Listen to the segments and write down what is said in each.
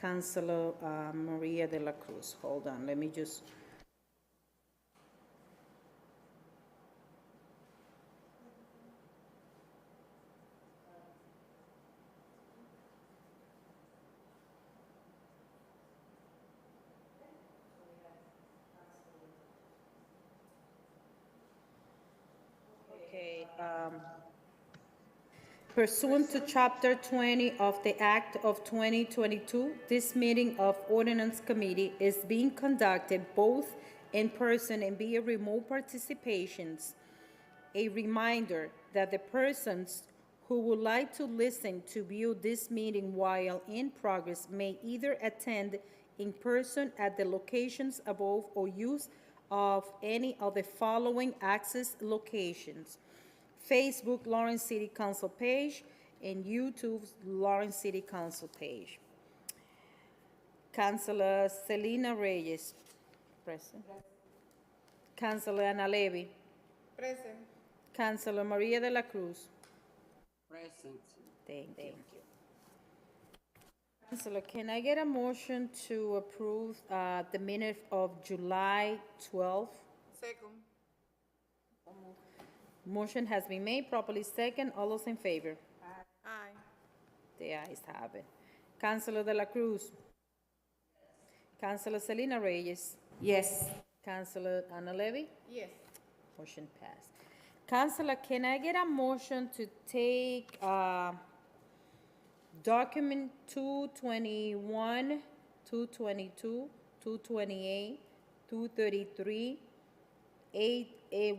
Councilor Maria de la Cruz. Hold on, let me just. Okay, pursuant to Chapter 20 of the Act of 2022, this meeting of Ordinance Committee is being conducted both in person and via remote participations. A reminder that the persons who would like to listen to view this meeting while in progress may either attend in person at the locations above or use of any of the following access locations: Facebook Lawrence City Council page and YouTube's Lawrence City Council page. Councilor Selena Reyes, present. Councilor Ana Levy. Present. Councilor Maria de la Cruz. Present. Thank you. Councilor, can I get a motion to approve the minute of July 12th? Second. Motion has been made, properly second. All those in favor? Aye. The ayes have it. Councilor de la Cruz. Councilor Selena Reyes. Yes. Councilor Ana Levy. Yes. Motion passed. Councilor, can I get a motion to take document 221, 222, 228, 233,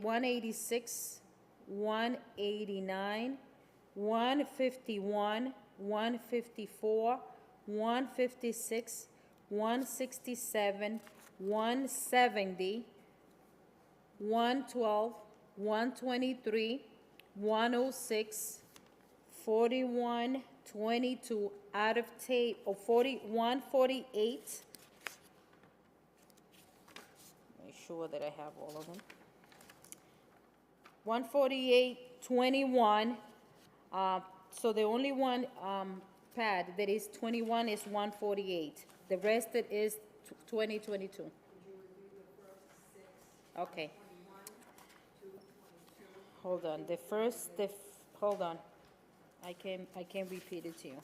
186, 189, 151, 154, 156, 167, 170, 112, 123, 106, 41, 22 out of tape, or 148. Make sure that I have all of them. 148, 21. So the only one pad that is 21 is 148. The rest it is 2022. Okay. Hold on. Hold on. I can repeat it to you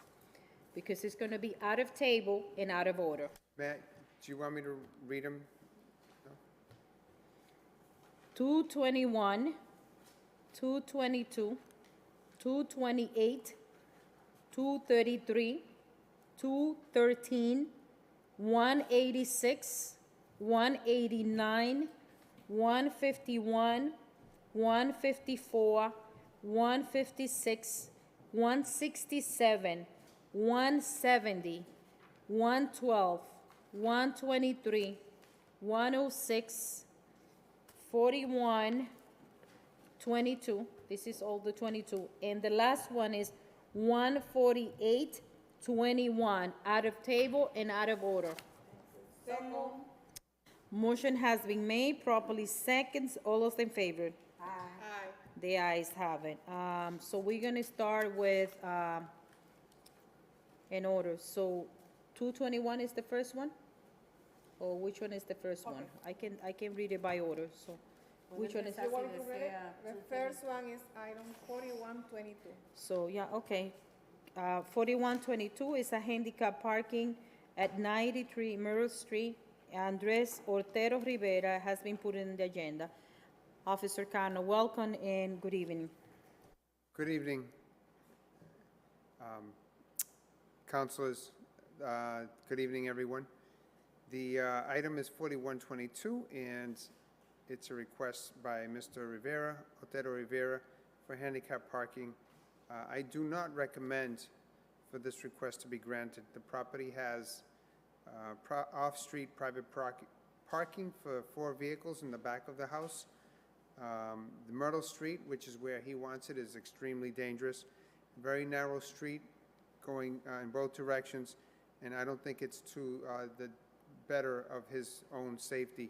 because it's going to be out of table and out of order. Matt, do you want me to read them? 221, 222, 228, 233, 213, 186, 189, 151, 154, 156, 167, 170, 112, 123, 106, 41, 22. This is all the 22. And the last one is 148, 21, out of table and out of order. Second. Motion has been made, properly seconds. All those in favor? Aye. The ayes have it. So we're gonna start with, in order. So 221 is the first one? Or which one is the first one? I can read it by order, so which one is? You want to read it? The first one is item 4122. So, yeah, okay. 4122 is a handicap parking at 93 Myrtle Street. Andres Ortero Rivera has been put in the agenda. Officer Cano, welcome and good evening. Good evening. Councilors, good evening, everyone. The item is 4122, and it's a request by Mr. Rivera, Otero Rivera, for handicap parking. I do not recommend for this request to be granted. The property has off-street private parking for 4 vehicles in the back of the house. The Myrtle Street, which is where he wants it, is extremely dangerous. Very narrow street going in both directions, and I don't think it's to the better of his own safety.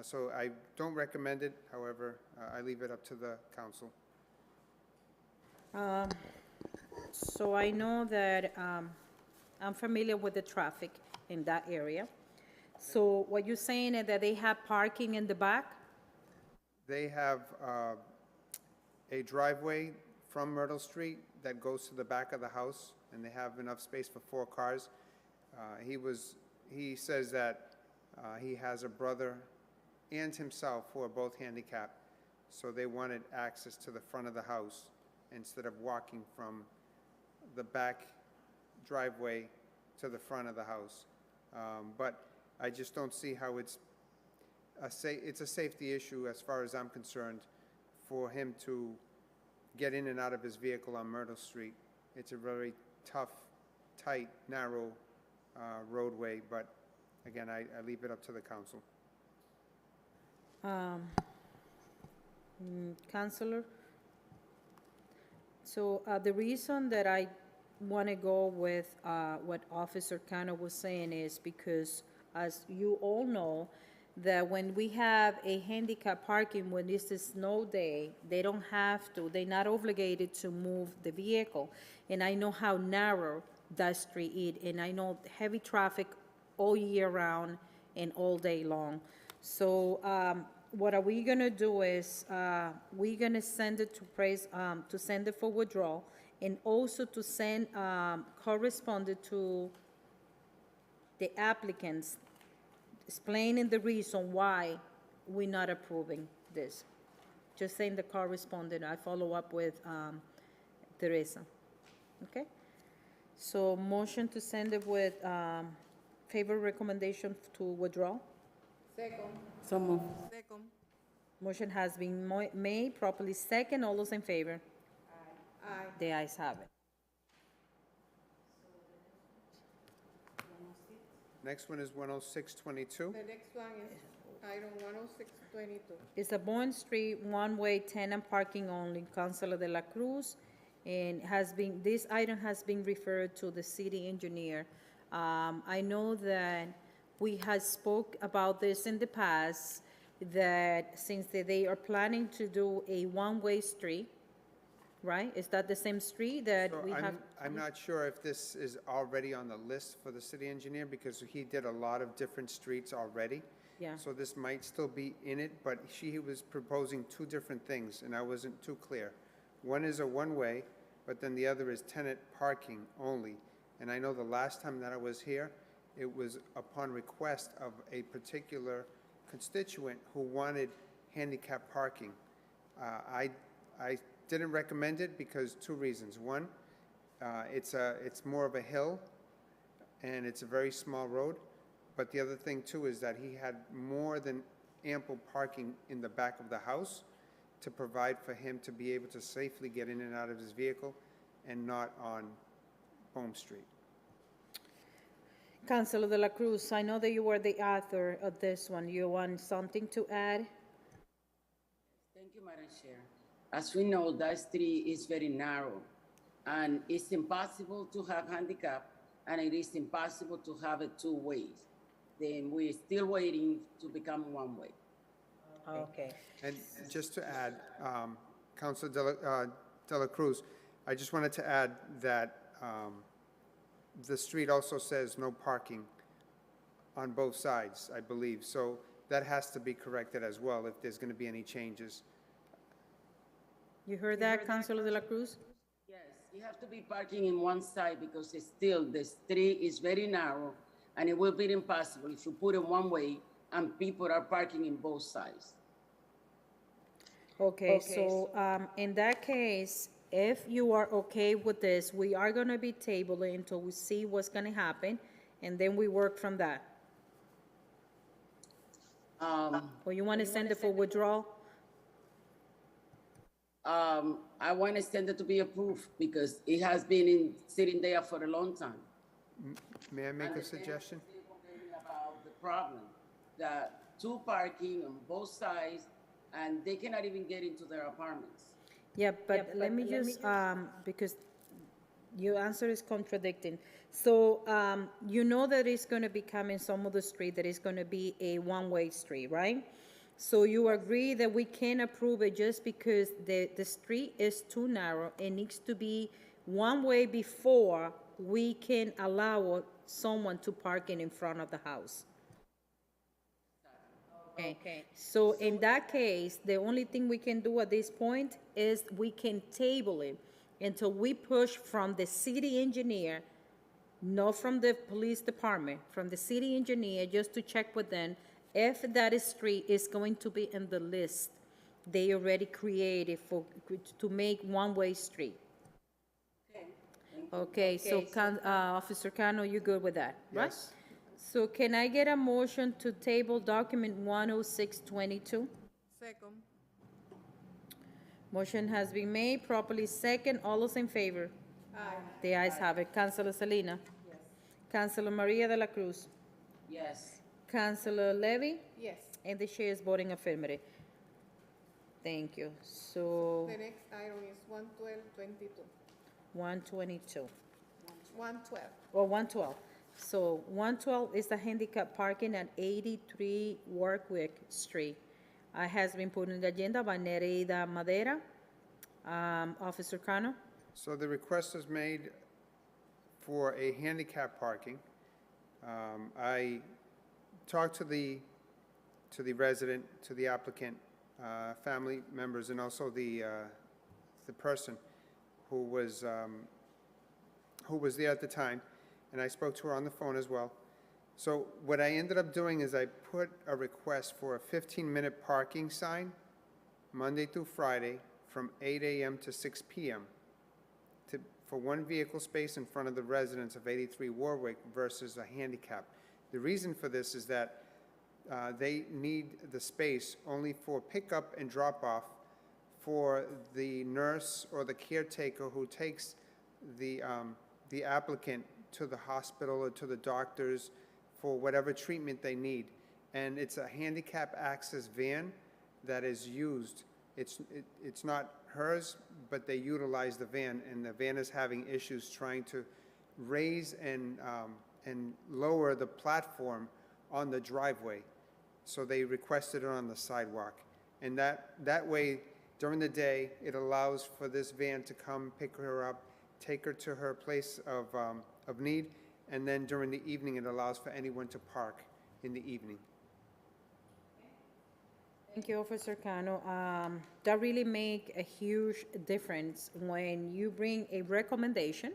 So I don't recommend it. However, I leave it up to the council. So I know that I'm familiar with the traffic in that area. So what you're saying is that they have parking in the back? They have a driveway from Myrtle Street that goes to the back of the house, and they have enough space for 4 cars. He says that he has a brother and himself who are both handicapped, so they wanted access to the front of the house instead of walking from the back driveway to the front of the house. But I just don't see how it's a safety issue as far as I'm concerned for him to get in and out of his vehicle on Myrtle Street. It's a very tough, tight, narrow roadway, but again, I leave it up to the council. Counselor? So the reason that I want to go with what Officer Cano was saying is because, as you all know, that when we have a handicap parking, when it's a snow day, they don't have to, they're not obligated to move the vehicle. And I know how narrow that street is, and I know heavy traffic all year round and all day long. So what are we gonna do is, we're gonna send it to send it for withdrawal, and also to send correspondent to the applicants explaining the reason why we're not approving this. Just saying the correspondent, I follow up with Teresa. Okay? So motion to send it with favor recommendation to withdraw. Second. So moved. Second. Motion has been made, properly second. All those in favor? Aye. The ayes have it. Next one is 10622. The next one is item 10622. It's a Bourne Street, one-way tenant parking only, Councilor de la Cruz, and this item has been referred to the city engineer. I know that we had spoke about this in the past, that since they are planning to do a one-way street, right? Is that the same street that So we have? I'm not sure if this is already on the list for the city engineer, because he did a lot of different streets already. Yeah. So this might still be in it, but he was proposing 2 different things, and I wasn't too clear. One is a one-way, but then the other is tenant parking only. And I know the last time that I was here, it was upon request of a particular constituent who wanted handicap parking. I didn't recommend it because 2 reasons. One, it's more of a hill, and it's a very small road. But the other thing too is that he had more than ample parking in the back of the house to provide for him to be able to safely get in and out of his vehicle and not on Home Street. Councilor de la Cruz, I know that you were the author of this one. You want something to add? Thank you, Madam Chair. As we know, that street is very narrow, and it's impossible to have handicap, and it is impossible to have it 2 ways. Then we're still waiting to become one way. Okay. And just to add, Councilor de la Cruz, I just wanted to add that the street also says no parking on both sides, I believe. So that has to be corrected as well if there's going to be any changes. You heard that, Councilor de la Cruz? Yes, you have to be parking in one side because it's still, the street is very narrow, and it will be impossible if you put it one way and people are parking in both sides. Okay, so in that case, if you are okay with this, we are going to be tabling until we see what's going to happen, and then we work from that. Or you want to send it for withdrawal? I want to send it to be approved because it has been sitting there for a long time. May I make And a the tenants are suggestion? still complaining about the problem, that 2 parking on both sides, and they cannot even get into their apartments. Yeah, but let me just, because your answer is contradicting. So, you know that it's going to be coming some of the street that is going to be a one-way street, right? So you agree that we can approve it just because the street is too narrow. It needs to be one way before we can allow someone to park in front of the house. Okay, so in that case, the only thing we can do at this point is we can table it until we push from the city engineer, not from the police department, from the city engineer, just to check with them if that street is going to be in the list they already created to make one-way street. Okay, so Officer Cano, you good with that, right? Yes. So can I get a motion to table document 10622? Second. Motion has been made, properly second. All those in favor? Aye. The ayes have it. Councilor Salina? Yes. Councilor Maria de la Cruz? Yes. Councilor Levy? Yes. And the chair is voting affirmative. Thank you. So, The next item is 11222. 122. 112. Or 112. So 112 is the handicap parking at 83 Warwick Street. Has been put on the agenda by Nereida Madera. Officer Cano? So the request is made for a handicap parking. I talked to the resident, to the applicant, family members, and also the person who was there at the time, and I spoke to her on the phone as well. So what I ended up doing is I put a request for a 15-minute parking sign Monday through Friday from 8 a.m. to 6 p.m. For one vehicle space in front of the residence of 83 Warwick versus a handicap. The reason for this is that they need the space only for pickup and drop-off for the nurse or the caretaker who takes the applicant to the hospital or to the doctors for whatever treatment they need. And it's a handicap access van that is used. It's not hers, but they utilize the van, and the van is having issues trying to raise and lower the platform on the driveway. So they requested it on the sidewalk. And that way, during the day, it allows for this van to come pick her up, take her to her place of need, and then during the evening, it allows for anyone to park in the evening. Thank you, Officer Cano. That really make a huge difference when you bring a recommendation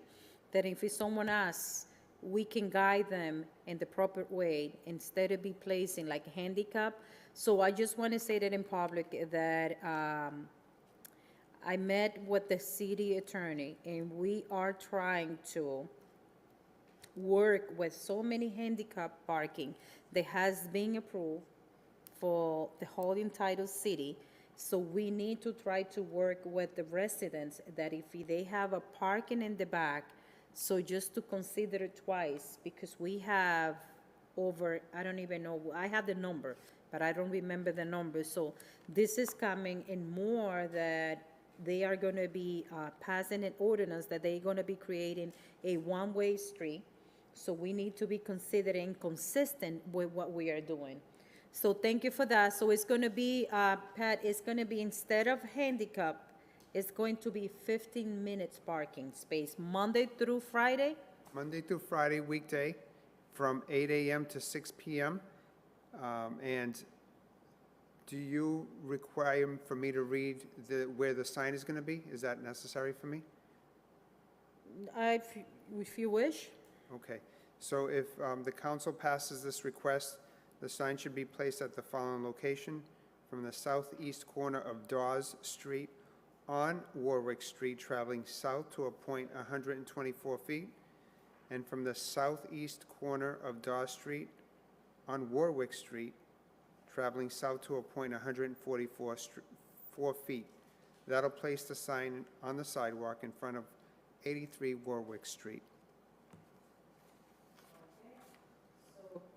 that if it's someone asks, we can guide them in the proper way instead of be placing like handicap. So I just want to say that in public that I met with the city attorney, and we are trying to work with so many handicap parking that has been approved for the whole entire city. So we need to try to work with the residents that if they have a parking in the back, so just to consider it twice, because we have over, I don't even know, I have the number, but I don't remember the number. So this is coming in more that they are going to be passing an ordinance that they're going to be creating a one-way street. So we need to be considering consistent with what we are doing. So thank you for that. So it's going to be, Pat, it's going to be instead of handicap, it's going to be 15 minutes parking space, Monday through Friday? Monday through Friday, weekday, from 8 a.m. to 6 p.m. And do you require for me to read where the sign is going to be? Is that necessary for me? If you wish. Okay. So if the council passes this request, the sign should be placed at the following location: from the southeast corner of Dawes Street on Warwick Street, traveling south to a point 124 feet, and from the southeast corner of Dawes Street on Warwick Street, traveling south to a point 144 feet. That'll place the sign on the sidewalk in front of 83 Warwick Street.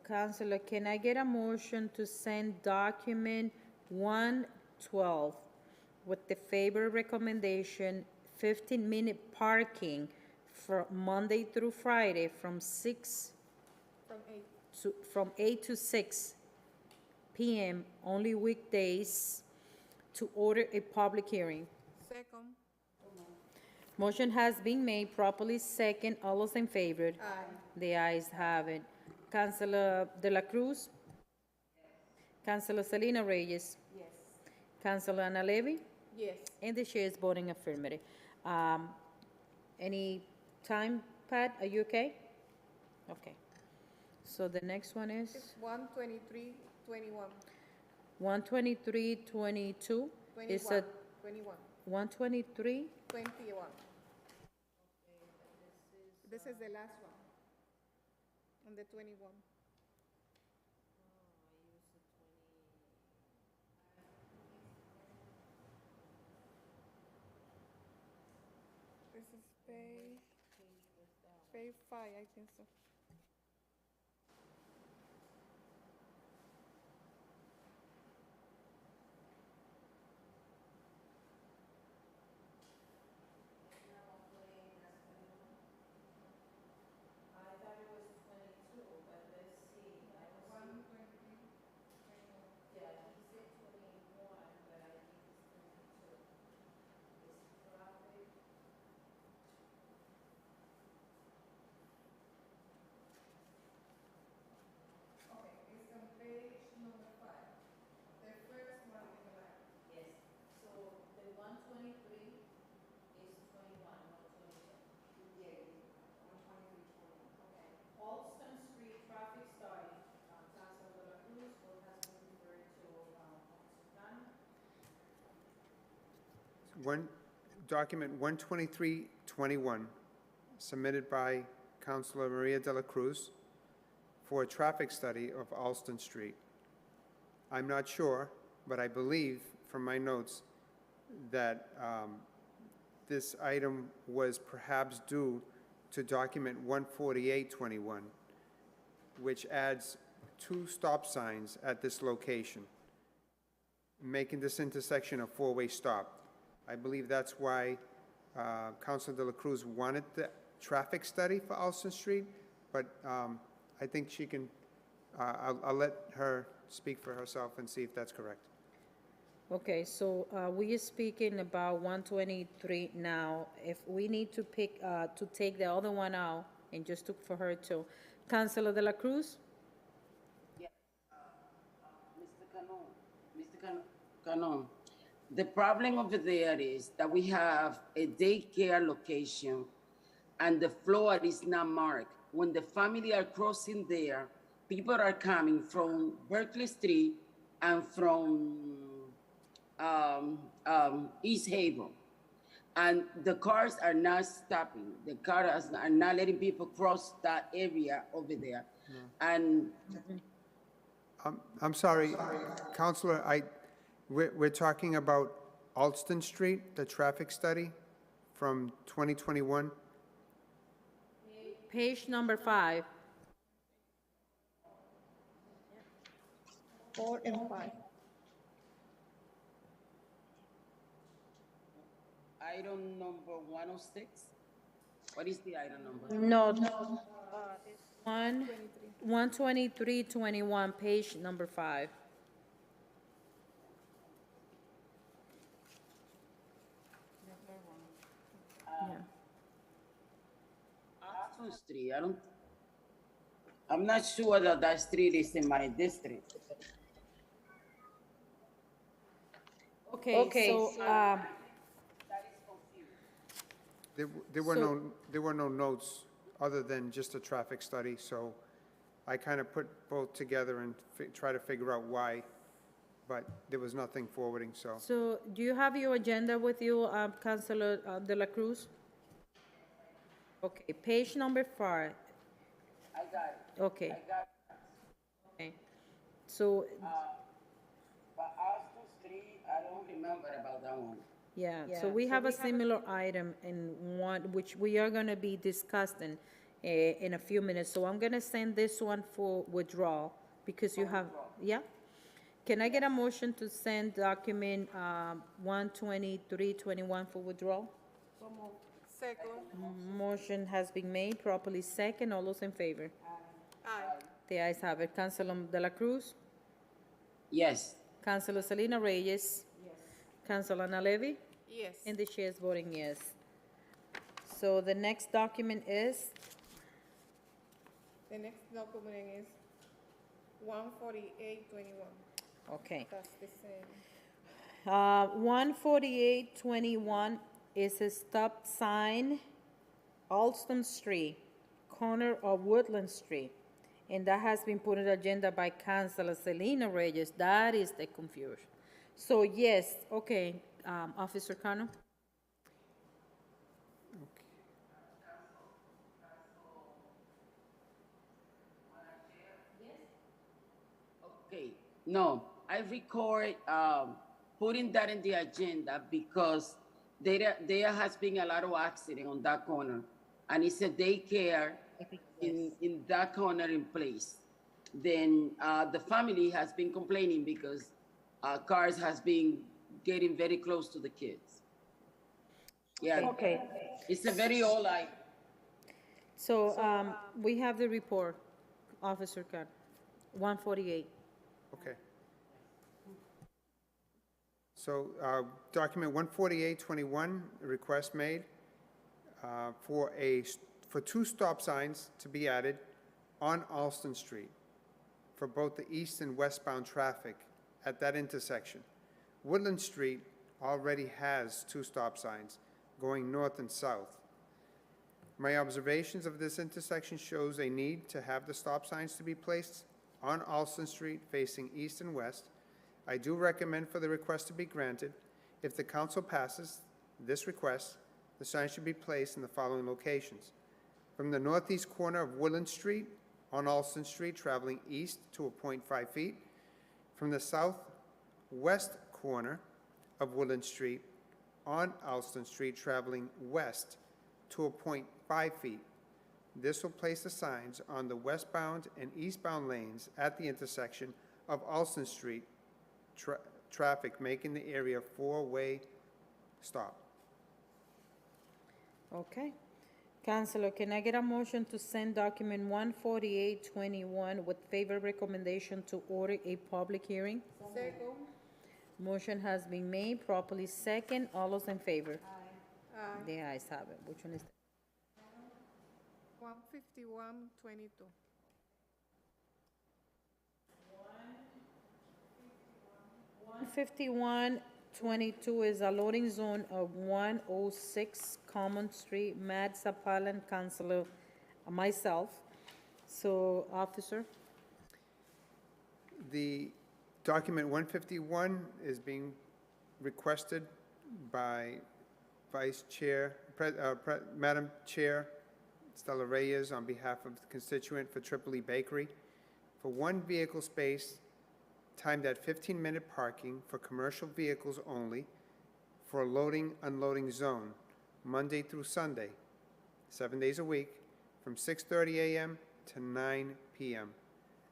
Councilor, can I get a motion to send document 112 with the favor recommendation, 15-minute parking for Monday through Friday from 8 to 6 p.m., only weekdays, to order a public hearing? Second. Motion has been made properly second. All those in favor? Aye. The ayes have it. Councilor De La Cruz? Councilor Selena Reyes? Yes. Councilor Ana Levy? Yes. And the chair is voting affirmative. Any time, Pat? Are you okay? Okay. So the next one is It's 12321. 12322. It's a 21. 123. 21. This is the last one. On the 21. This is page 5, I think so. Document 12321, submitted by Councilor Maria De La Cruz for a traffic study of Alston Street. I'm not sure, but I believe from my notes that this item was perhaps due to document 14821, which adds 2 stop signs at this location, making this intersection a 4-way stop. I believe that's why Councilor De La Cruz wanted the traffic study for Alston Street, but I think she can, I'll let her speak for herself and see if that's correct. Okay, so we are speaking about 123 now. If we need to pick, to take the other one out and just took for her to. Councilor De La Cruz? Mr. Canon, the problem over there is that we have a daycare location and the floor is not marked. When the family are crossing there, people are coming from Berkeley Street and from East Haven. And the cars are not stopping. The cars are not letting people cross that area over there. And I'm sorry, Counselor, we're talking about Alston Street, the traffic study from 2021? Page number 5. 4 and 5. item number 106? What is the item number? No, it's 12321, page number 5. Yeah. Aston Street, I'm not sure that that street is in my district. Okay, so, There were no notes other than just a traffic study, so I kind of put both together and try to figure out why, but there was nothing forwarding, so. so do you have your agenda with you, Councilor De La Cruz? Okay, page number 5. I got it. Okay, I got it. okay. So, But Aston Street, I don't remember about that one. yeah, so we have a similar item in one, which we are gonna be discussing in a few minutes. So I'm gonna send this one for withdrawal, because you have, yeah? Can I get a motion to send document 12321 for withdrawal? Second. Motion has been made, properly second. All those in favor? Aye. The ayes have it. Councilor De La Cruz? Yes. Councilor Selena Reyes? Yes. Councilor Ana Levy? Yes. And the chair is voting yes. So the next document is, The next document is 14821. okay. That's the same. 14821 is a stop sign, Alston Street, corner of Woodland Street. And that has been put on the agenda by Councilor Selena Reyes. That is the confusion. So yes, okay, Officer Cano? Okay, no, I record putting that in the agenda because there has been a lot of accident on that corner. And it's a daycare in that corner in place. Then the family has been complaining because cars has been getting very close to the kids. Yeah, Okay, it's a very old like. so we have the report, Officer Cano, 148. Okay. So, document 14821, a request made for two stop signs to be added on Alston Street for both the east and westbound traffic at that intersection. Woodland Street already has two stop signs going north and south. My observations of this intersection shows a need to have the stop signs to be placed on Alston Street facing east and west. I do recommend for the request to be granted. If the council passes this request, the sign should be placed in the following locations: from the northeast corner of Woodland Street on Alston Street, traveling east to a point 5 feet; from the southwest corner of Woodland Street on Alston Street, traveling west to a point 5 feet. This will place the signs on the westbound and eastbound lanes at the intersection of Alston Street, traffic making the area four-way stop. Okay. Counselor, can I get a motion to send document 14821 with favor recommendation to order a public hearing? Second. Motion has been made, properly second. All those in favor? Aye. The ayes have it. Which one is? 15122. 15122 is a loading zone of 106 Common Street, Mad Zapalan, Counselor, myself. So, Officer? The document 151 is being requested by Madam Chair Stella Reyes on behalf of the constituent for Tripoli Bakery for one vehicle space timed at 15-minute parking for commercial vehicles only for a loading/unloading zone, Monday through Sunday, 7 days a week, from 6:30 a.m. to 9 p.m.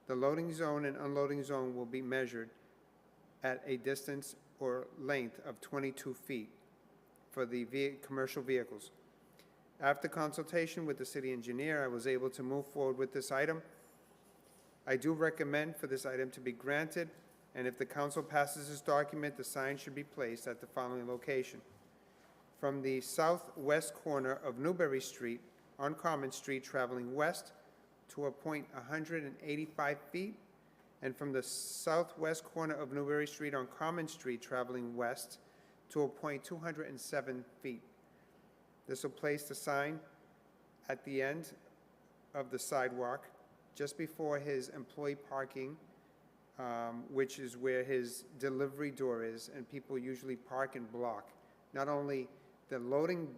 The loading zone and unloading zone will be measured at a distance or length of 22 feet for the commercial vehicles. After consultation with the city engineer, I was able to move forward with this item. I do recommend for this item to be granted, and if the council passes this document, the sign should be placed at the following location: from the southwest corner of Newbury Street on Common Street, traveling west to a point 185 feet, and from the southwest corner of Newbury Street on Common Street, traveling west to a point 207 feet. This will place the sign at the end of the sidewalk, just before his employee parking, which is where his delivery door is, and people usually park and block not only the loading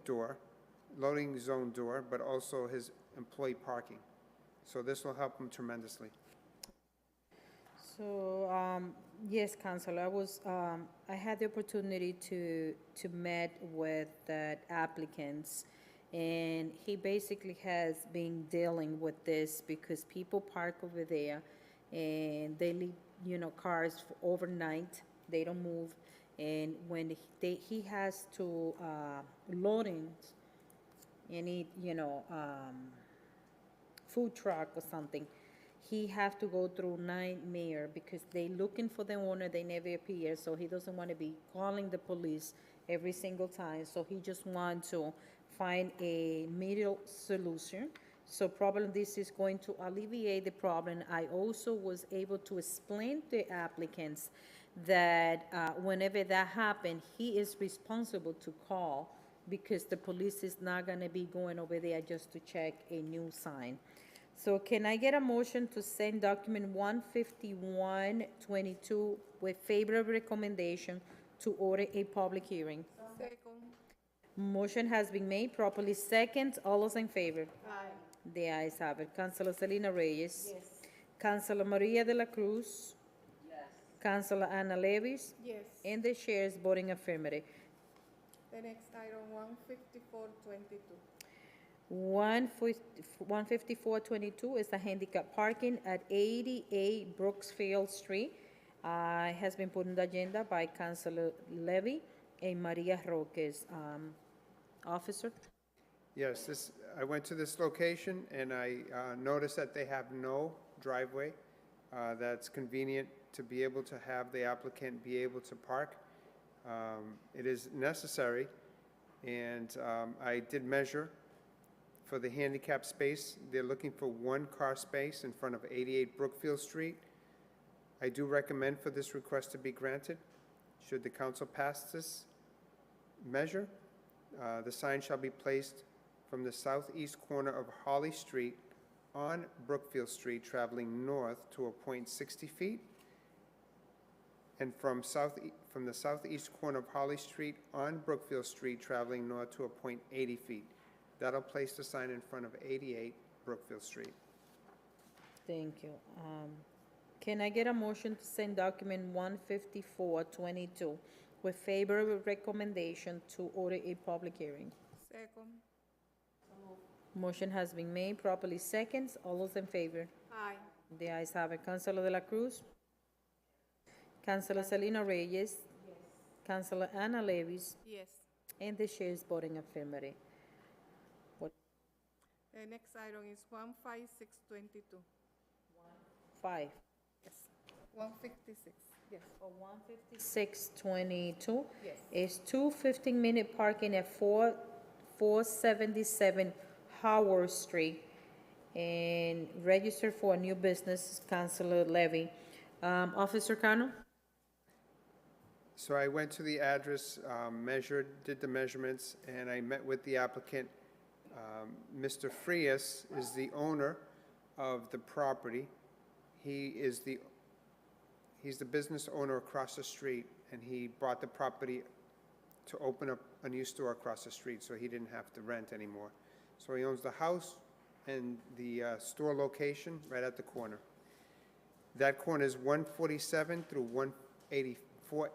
zone door, but also his employee parking. So this will help him tremendously. So, yes, Counselor, I had the opportunity to meet with the applicants, and he basically has been dealing with this because people park over there, and they leave, cars for overnight, they don't move, and when he has to, loading any, food truck or something, he have to go through nightmare because they looking for the owner, they never appear, so he doesn't want to be calling the police every single time, so he just want to find a middle solution. So probably this is going to alleviate the problem. I also was able to explain to the applicants that whenever that happened, he is responsible to call because the police is not gonna be going over there just to check a new sign. So can I get a motion to send document 15122 with favorable recommendation to order a public hearing? Second. Motion has been made, properly second. All those in favor? Aye. The ayes have it. Councilor Selena Reyes. Yes. Councilor Maria de la Cruz. Yes. Councilor Anna Levis. Yes. And the chair is voting affirmative. The next item, 15422. 15422 is the handicap parking at 88 Brooksfield Street. Has been put on the agenda by Councilor Levy and Maria Roquez. Officer? Yes, I went to this location and I noticed that they have no driveway that's convenient to be able to have the applicant be able to park. It is necessary, and I did measure for the handicap space. They're looking for one car space in front of 88 Brookfield Street. I do recommend for this request to be granted. Should the council pass this measure, the sign shall be placed from the southeast corner of Holly Street on Brookfield Street, traveling north to a point 60 feet, and from the southeast corner of Holly Street on Brookfield Street, traveling north to a point 80 feet. That'll place the sign in front of 88 Brookfield Street. Thank you. Can I get a motion to send document 15422 with favorable recommendation to order a public hearing? Second. Motion has been made, properly seconds. All those in favor? Aye. The ayes have it. Councilor de la Cruz? Councilor Selena Reyes? Councilor Anna Levis? Yes. And the chair is voting affirmative. The next item is 15622. 5. Yes. 156. Yes. For 15622 Yes. is 2 15-minute parking at 477 Howard Street, and registered for a new business, Councilor Levy. Officer Cano? So I went to the address, measured, did the measurements, and I met with the applicant. Mr. Frias is the owner of the property. He's the business owner across the street, and he bought the property to open up a new store across the street, so he didn't have to rent anymore. So he owns the house and the store location right at the corner. That corner is 147 through 184,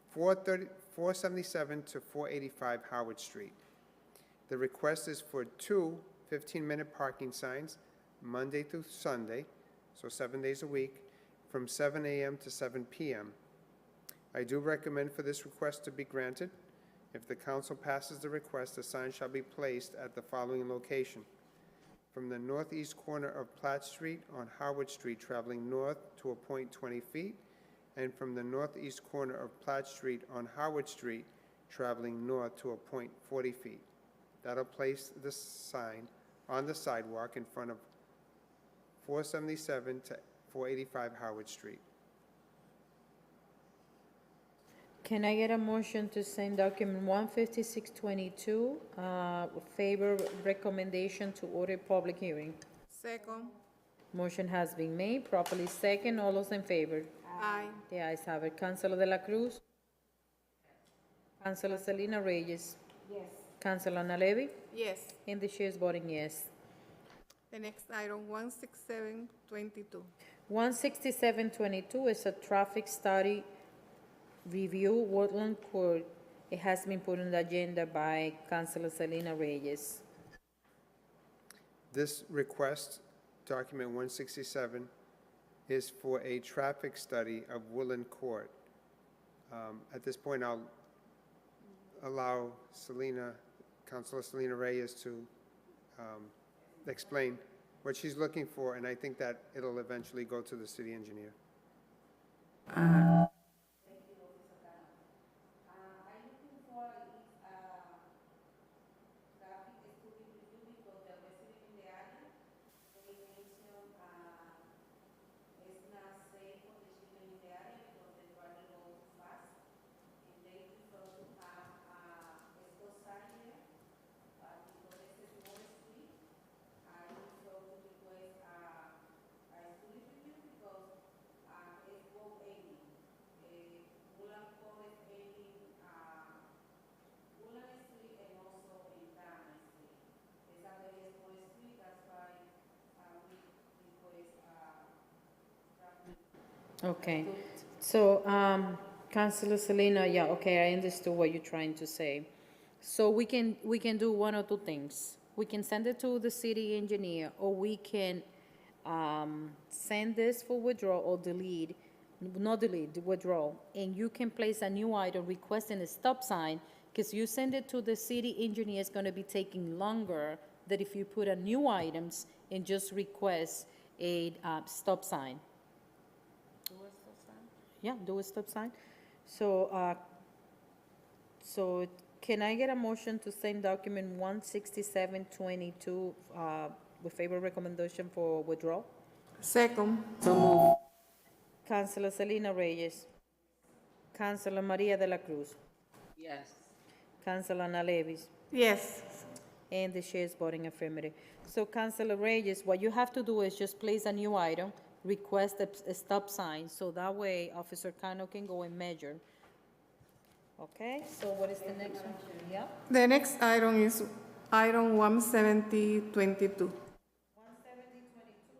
477 to 485 Howard Street. The request is for 2 15-minute parking signs, Monday through Sunday, so 7 days a week, from 7 a.m. to 7 p.m. I do recommend for this request to be granted. If the council passes the request, the sign shall be placed at the following location: from the northeast corner of Platt Street on Howard Street, traveling north to a point 20 feet, and from the northeast corner of Platt Street on Howard Street, traveling north to a point 40 feet. That'll place the sign on the sidewalk in front of 477 to 485 Howard Street. Can I get a motion to send document 15622, favor recommendation to order public hearing? Second. Motion has been made, properly second. All those in favor? Aye. The ayes have it. Councilor de la Cruz? Councilor Selena Reyes? Yes. Councilor Ana Levy? Yes. And the chair is voting yes. The next item, 16722. 16722 is a traffic study review, Woodland Court. It has been put on the agenda by Councilor Selena Reyes. This request, document 167, is for a traffic study of Woodland Court. At this point, I'll allow Councilor Selena Reyes to explain what she's looking for, and I think that it'll eventually go to the city engineer. Okay. So, Councilor Selena, yeah, okay, I understood what you're trying to say. So we can do one or two things. We can send it to the city engineer, or we can, send this for withdrawal or delete, not delete, withdrawal. And you can place a new item requesting a stop sign, because you send it to the city engineer, it's gonna be taking longer than if you put a new items and just request a, stop sign. Yeah, do a stop sign. So, so can I get a motion to send document 16722, with favor recommendation for withdrawal? Second. So move. Councilor Selena Reyes. Councilor Maria de la Cruz. Yes. Councilor Ana Levis. Yes. And the chair is voting affirmative. So Councilor Reyes, what you have to do is just place a new item, request a stop sign, so that way Officer Cano can go and measure. Okay, so what is the next one? Yeah? The next item is item 17022. 17022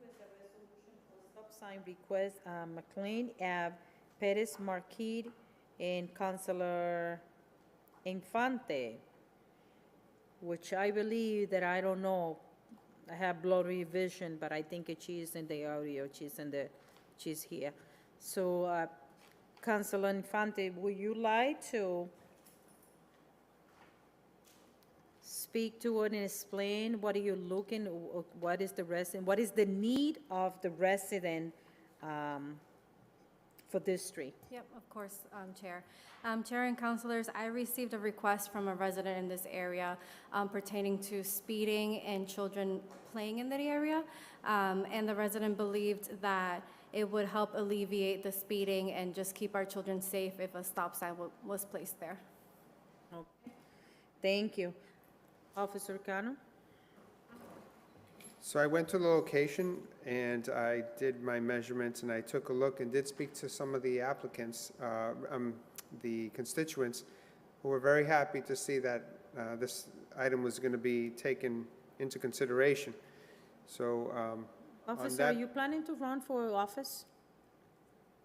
is a resolution for stop sign request, McLean Ave, Perez Marquis, and Councilor Infante, which I believe that, I don't know, I have blurry vision, but I think she's in the audio, she's here. So, Councilor Infante, would you like to speak to it and explain what are you looking, what is the resident, what is the need of the resident, for this street? Yep, of course, Chair. Chair and councilors, I received a request from a resident in this area pertaining to speeding and children playing in that area. And the resident believed that it would help alleviate the speeding and just keep our children safe if a stop sign was placed there. Okay. Thank you. Officer Cano? So I went to the location and I did my measurements and I took a look and did speak to some of the applicants, the constituents, who were very happy to see that this item was going to be taken into consideration. So on Officer, are that, you planning to run for office?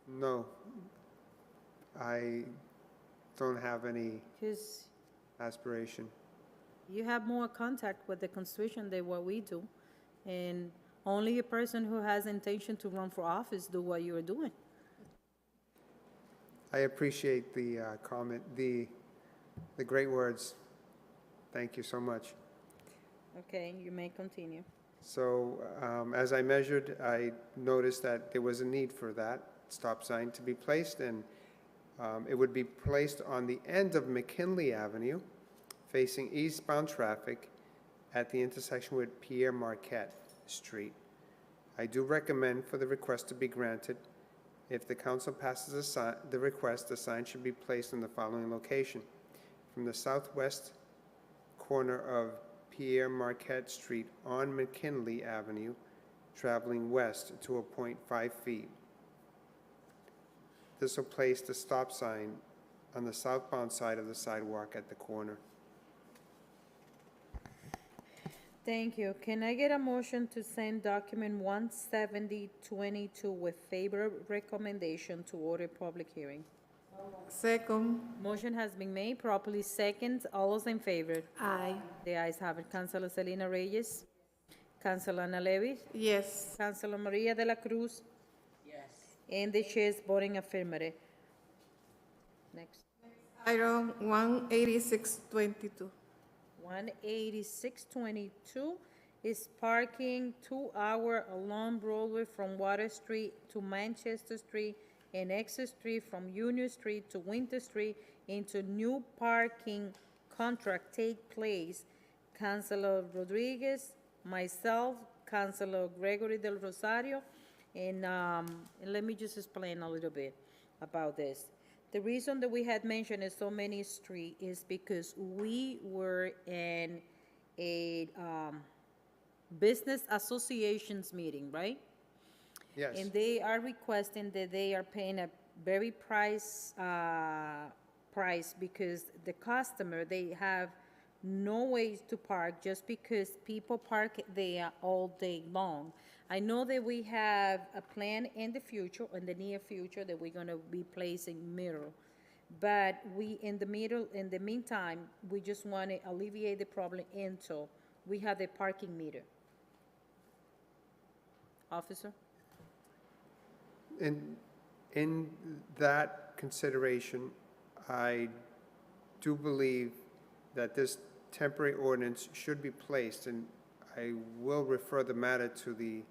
no, I don't have any Because aspiration. you have more contact with the constitution than what we do. And only a person who has intention to run for office do what you are doing. I appreciate the comment, the great words. Thank you so much. Okay, you may continue. So as I measured, I noticed that there was a need for that stop sign to be placed, and it would be placed on the end of McKinley Avenue, facing eastbound traffic at the intersection with Pierre Marquette Street. I do recommend for the request to be granted. If the council passes the request, the sign should be placed in the following location: from the southwest corner of Pierre Marquette Street on McKinley Avenue, traveling west to a point 5 feet. This will place the stop sign on the southbound side of the sidewalk at the corner. Thank you. Can I get a motion to send document 17022 with favor recommendation to order public hearing? Second. Motion has been made, properly second. All those in favor? Aye. The ayes have it. Councilor Selena Reyes? Councilor Ana Levis? Yes. Councilor Maria de la Cruz? Yes. And the chair is voting affirmative. Next. Item 18622. 18622 is parking 2-hour along Broadway from Water Street to Manchester Street and Exit Street from Union Street to Winter Street into new parking contract take place. Councilor Rodriguez, myself, Councilor Gregory del Rosario, and let me just explain a little bit about this. The reason that we had mentioned so many streets is because we were in a business associations meeting, right? Yes. And they are requesting that they are paying a very price because the customer, they have no ways to park just because people park there all day long. I know that we have a plan in the future, in the near future, that we're gonna be placing mirror. But in the meantime, we just wanna alleviate the problem until we have the parking meter. Officer? In that consideration, I do believe that this temporary ordinance should be placed, and I will refer the matter to the,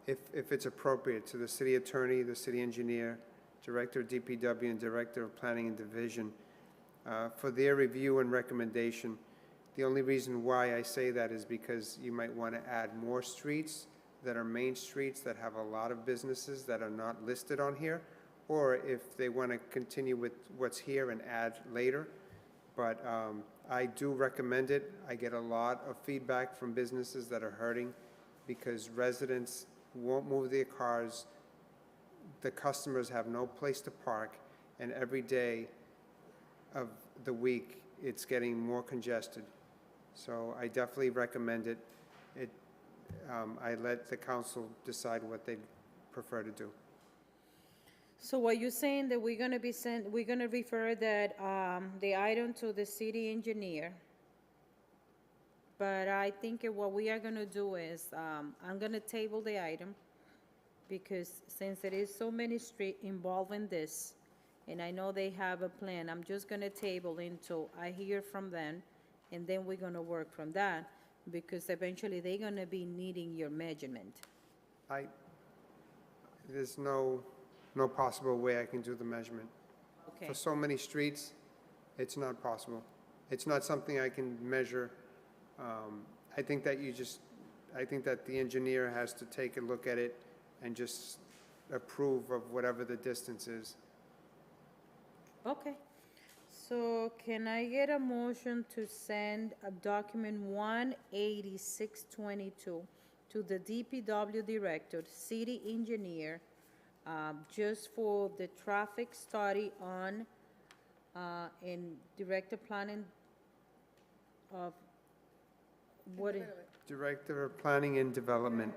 if it's appropriate, to the city attorney, the city engineer, director of DPW, and director of planning and division, for their review and recommendation. The only reason why I say that is because you might want to add more streets that are main streets that have a lot of businesses that are not listed on here, or if they want to continue with what's here and add later. But I do recommend it. I get a lot of feedback from businesses that are hurting because residents won't move their cars. The customers have no place to park, and every day of the week, it's getting more congested. So I definitely recommend it. I let the council decide what they prefer to do. So what you're saying that we're gonna refer that, the item to the city engineer. But I think what we are gonna do is, I'm gonna table the item because since there is so many streets involved in this, and I know they have a plan, I'm just gonna table until I hear from them, and then we're gonna work from that, because eventually they're gonna be needing your measurement. There's no possible way I can do the measurement. Okay, For so many streets, it's not possible. It's not something I can measure. I think that the engineer has to take a look at it and just approve of whatever the distance is. okay. So can I get a motion to send a document 18622 to the DPW director, city engineer, just for the traffic study on, in director planning of, what is? Director of Planning and Development,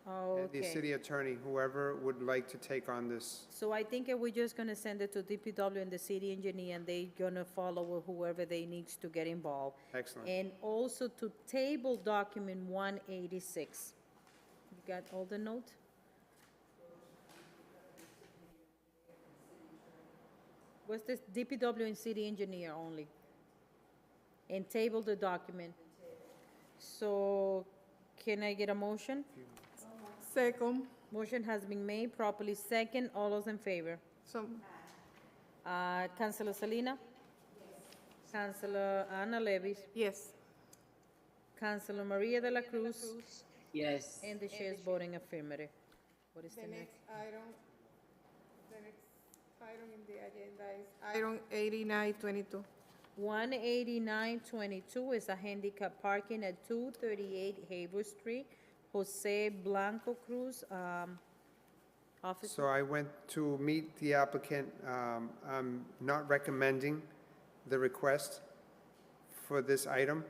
Oh, and the okay. city attorney, whoever would like to take on this. So I think we're just gonna send it to DPW and the city engineer, and they gonna follow with whoever they needs to get involved. Excellent. And also to table document 186. You got all the notes? What's this, DPW and city engineer only? And table the document. So can I get a motion? Second. Motion has been made, properly second. All those in favor? So, Councilor Salina? Councilor Ana Levis? yes. Councilor Maria de la Cruz? Yes. And the chair is voting affirmative. What is the next? The next item in the agenda is item 8922. 18922 is a handicap parking at 238 Haver Street. Jose Blanco Cruz, officer. So I went to meet the applicant. I'm not recommending the request for this item.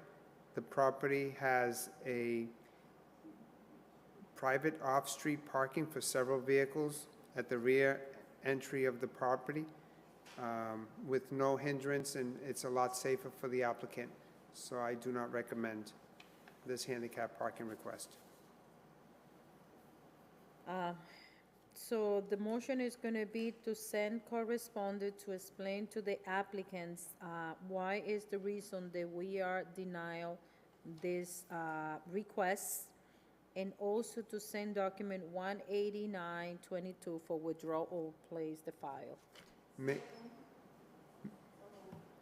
The property has a private off-street parking for several vehicles at the rear entry of the property with no hindrance, and it's a lot safer for the applicant. So I do not recommend this handicap parking request. So the motion is going to be to send correspondent to explain to the applicants why is the reason that we are denying this request, and also to send document 18922 for withdrawal or place the file.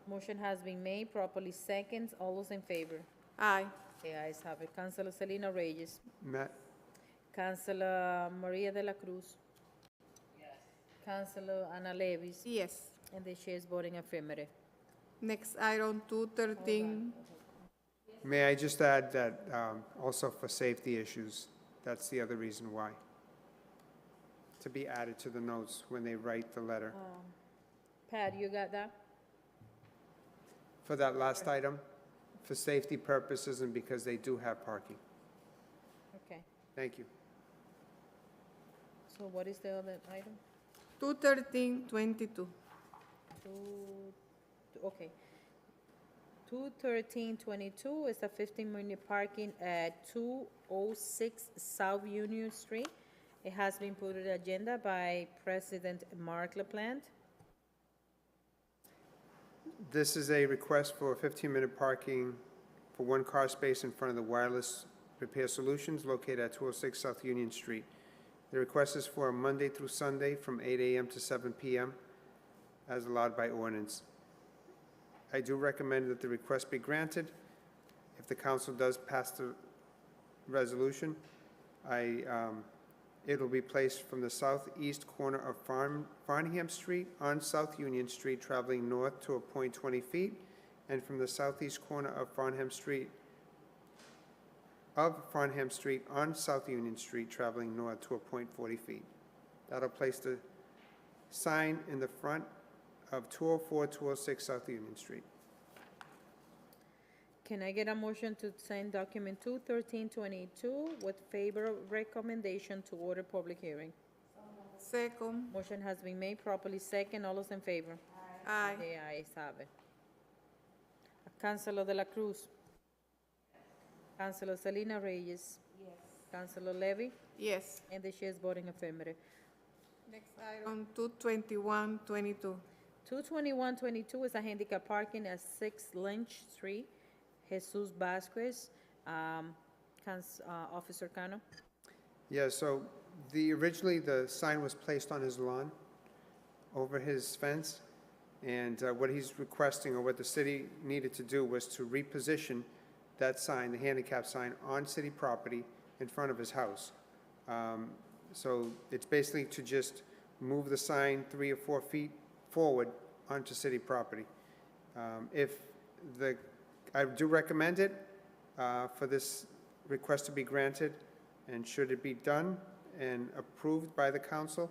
Motion has been made, properly second. All those in favor? Aye. The ayes have it. Councilor Selena Reyes. Matt, Councilor Maria de la Cruz. Yes. Councilor Ana Levis. Yes. And the chair is voting affirmative. Next item 213. may I just add that also for safety issues, that's the other reason why. To be added to the notes when they write the letter. Pat, you got that? for that last item, for safety purposes and because they do have parking. Okay. Thank you. So what is the other item? 21322. Okay. 21322 is a 15-minute parking at 206 South Union Street. It has been put on the agenda by President Mark LaPlante. This is a request for 15-minute parking for one car space in front of the Wireless Repair Solutions located at 206 South Union Street. The request is for Monday through Sunday from 8 a.m. to 7 p.m. as allowed by ordinance. I do recommend that the request be granted. If the council does pass the resolution, it will be placed from the southeast corner of Farnham Street on South Union Street, traveling north to a point 20 feet, and from the southeast corner of Farnham Street on South Union Street, traveling north to a point 40 feet. That'll place the sign in the front of 204-206 South Union Street. Can I get a motion to send document 21322 with favor recommendation to order public hearing? Second. Motion has been made properly second. All those in favor? Aye. The ayes have it. Councilor De La Cruz. Councilor Selena Reyes. Yes. Councilor Levy. Yes. And the chair is voting affirmative. Next item, 22122. 22122 is a handicap parking at 6 Lynch Street. Jesus Vasquez, Officer Cano. Yeah, so originally the sign was placed on his lawn over his fence, and what he's requesting, or what the city needed to do, was to reposition that sign, the handicap sign, on city property in front of his house. So it's basically to just move the sign 3 or 4 feet forward onto city property. I do recommend it for this request to be granted, and should it be done and approved by the council,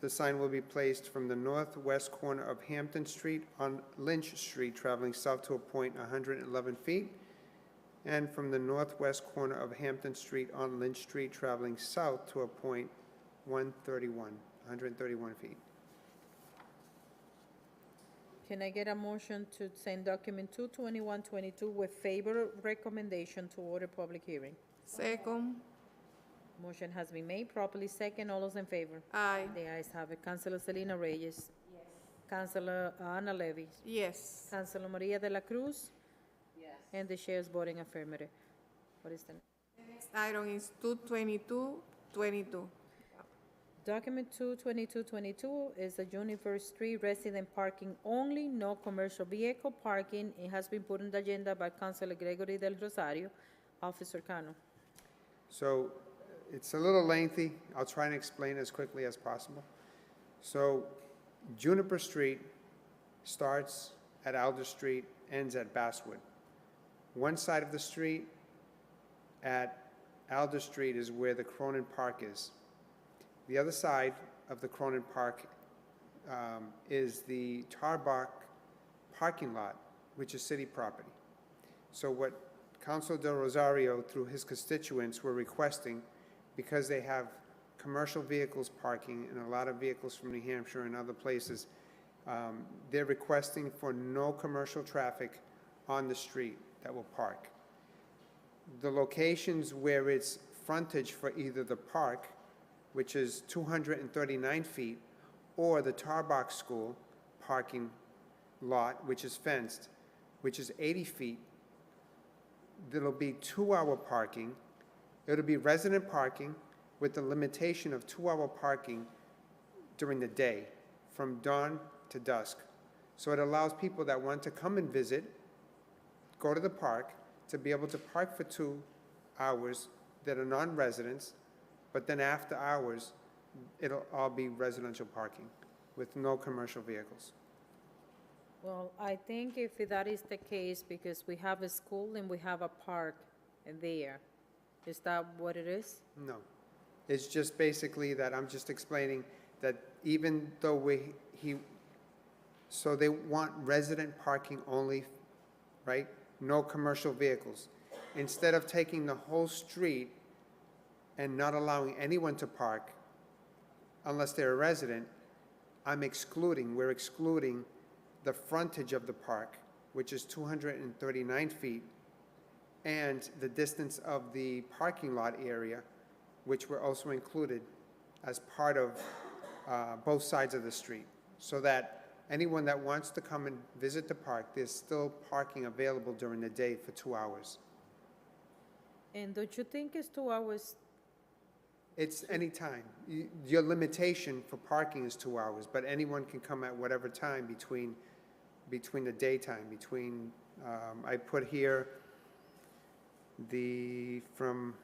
the sign will be placed from the northwest corner of Hampton Street on Lynch Street, traveling south to a point 111 feet, and from the northwest corner of Hampton Street on Lynch Street, traveling south to a point 131 feet. Can I get a motion to send document 22122 with favor recommendation to order public hearing? Second. Motion has been made properly second. All those in favor? Aye. The ayes have it. Councilor Selena Reyes. Yes. Councilor Ana Levy. Yes. Councilor Maria de la Cruz. Yes. And the chair is voting affirmative. What is the Next item is 22222. document 22222 is a Universe Street resident parking only, no commercial vehicle parking. It has been put on the agenda by Councilor Gregory del Rosario. Officer Cano. So it's a little lengthy. I'll try and explain as quickly as possible. So Juniper Street starts at Alder Street, ends at Basswood. One side of the street at Alder Street is where the Cronin Park is. The other side of the Cronin Park is the Tarbox parking lot, which is city property. So what Councilor Del Rosario, through his constituents, were requesting, because they have commercial vehicles parking and a lot of vehicles from New Hampshire and other places, they're requesting for no commercial traffic on the street that will park. The locations where it's frontage for either the park, which is 239 feet, or the Tarbox School parking lot, which is fenced, which is 80 feet, there'll be 2-hour parking. It'll be resident parking with the limitation of 2-hour parking during the day, from dawn to dusk. So it allows people that want to come and visit, go to the park, to be able to park for 2 hours that are non-residents, but then after hours, it'll all be residential parking with no commercial vehicles. Well, I think if that is the case, because we have a school and we have a park there, is that what it is? No. It's just basically that I'm just explaining that even though So they want resident parking only, right? No commercial vehicles. Instead of taking the whole street and not allowing anyone to park unless they're a resident, we're excluding the frontage of the park, which is 239 feet, and the distance of the parking lot area, which were also included as part of both sides of the street, so that anyone that wants to come and visit the park, there's still parking available during the day for 2 hours. And don't you think it's 2 hours? It's any time. Your limitation for parking is 2 hours, but anyone can come at whatever time between the daytime, I put here from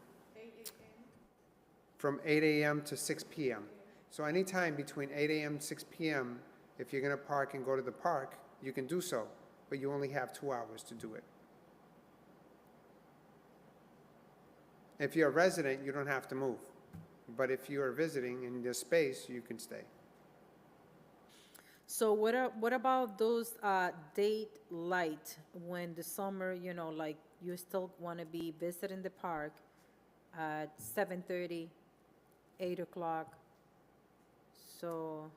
8 a.m. to 6 p.m. So anytime between 8 a.m. and 6 p.m., if you're going to park and go to the park, you can do so, but you only have 2 hours to do it. If you're a resident, you don't have to move. But if you are visiting in this space, you can stay. So what about those date light when the summer, you know, like you still want to be visiting the park at 7:30, 8 o'clock? So,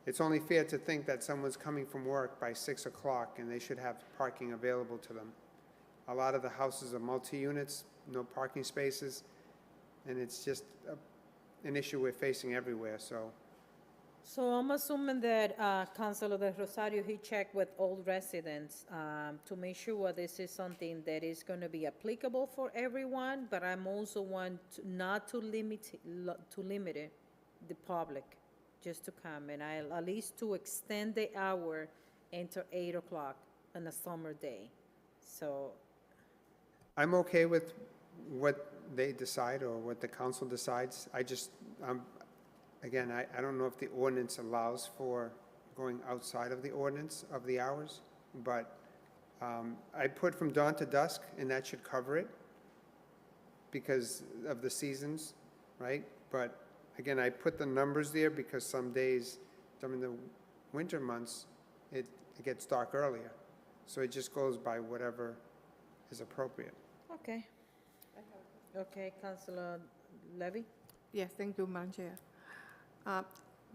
It's only fair to think that someone's coming from work by 6 o'clock and they should have parking available to them. A lot of the houses are multi-units, no parking spaces, and it's just an issue we're facing everywhere, so. so I'm assuming that Councilor De Rosario, he checked with all residents to make sure this is something that is going to be applicable for everyone, but I'm also not to limit it, the public, just to come, and at least to extend the hour into 8 o'clock on a summer day. So, I'm okay with what they decide or what the council decides. Again, I don't know if the ordinance allows for going outside of the ordinance of the hours, but I put from dawn to dusk, and that should cover it because of the seasons, right? But again, I put the numbers there because some days during the winter months, it gets dark earlier. So it just goes by whatever is appropriate. okay. Okay, Councilor Levy? Yes, thank you, Madam Chair.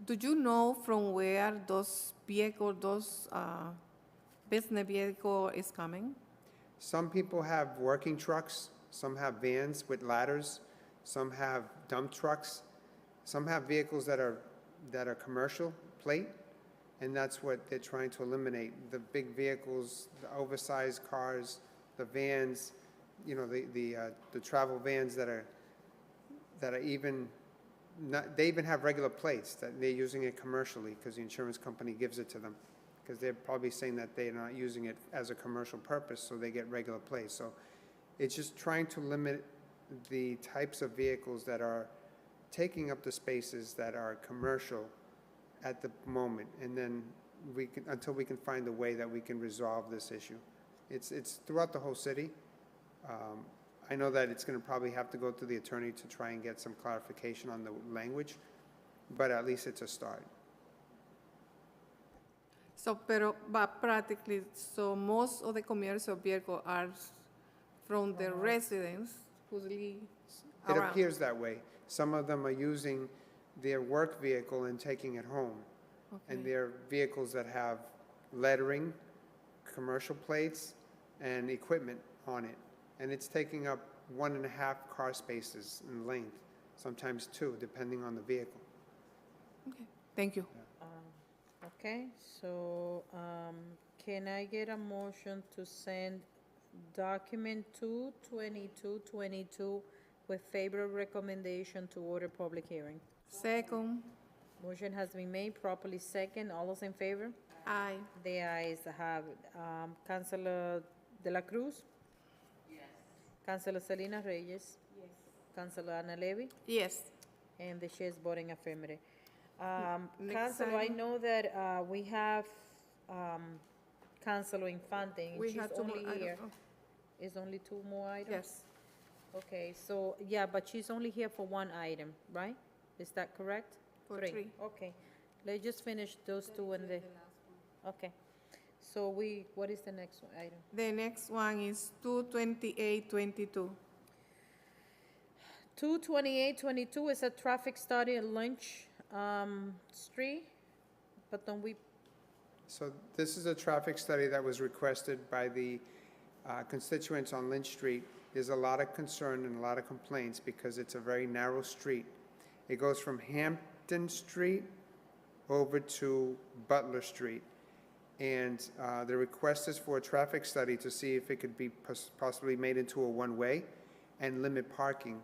Do you know from where those business vehicle is coming? Some people have working trucks, some have vans with ladders, some have dump trucks, some have vehicles that are commercial plate, and that's what they're trying to eliminate. The big vehicles, the oversized cars, the vans, you know, the travel vans that are even not, they even have regular plates that they're using it commercially because the insurance company gives it to them, because they're probably saying that they're not using it as a commercial purpose, so they get regular plates. So it's just trying to limit the types of vehicles that are taking up the spaces that are commercial at the moment, and then until we can find a way that we can resolve this issue. It's throughout the whole city. I know that it's going to probably have to go to the attorney to try and get some clarification on the language, but at least it's a start. So, but practically, so most of the commercial vehicles are from the residents who live It around. appears that way. Some of them are using their work vehicle and taking it home. And Okay. they're vehicles that have lettering, commercial plates, and equipment on it. And it's taking up 1.5 car spaces in length, sometimes 2, depending on the vehicle. Okay, thank you. Okay, so can I get a motion to send document 22222 with favorable recommendation to order public hearing? Second, Motion has been made, properly second. All those in favor? aye. The ayes have it. Councilor De La Cruz? Yes. Councilor Selena Reyes? Yes. Councilor Ana Levy? Yes, And the chair is voting affirmative. Next Councilor, I item. know that we have Councilor Infante. we She's have two more only items. here. Oh, Is only 2 more items? yes, Okay, so, yeah, but she's only here for 1 item, right? Is that correct? for 3. Okay. let's just finish those two and the, okay. So what is the next one item? The next one is 22822. 22822 is a traffic study in Lynch Street, but don't we, So this is a traffic study that was requested by the constituents on Lynch Street. There's a lot of concern and a lot of complaints because it's a very narrow street. It goes from Hampton Street over to Butler Street. And the request is for a traffic study to see if it could be possibly made into a one-way and limit parking.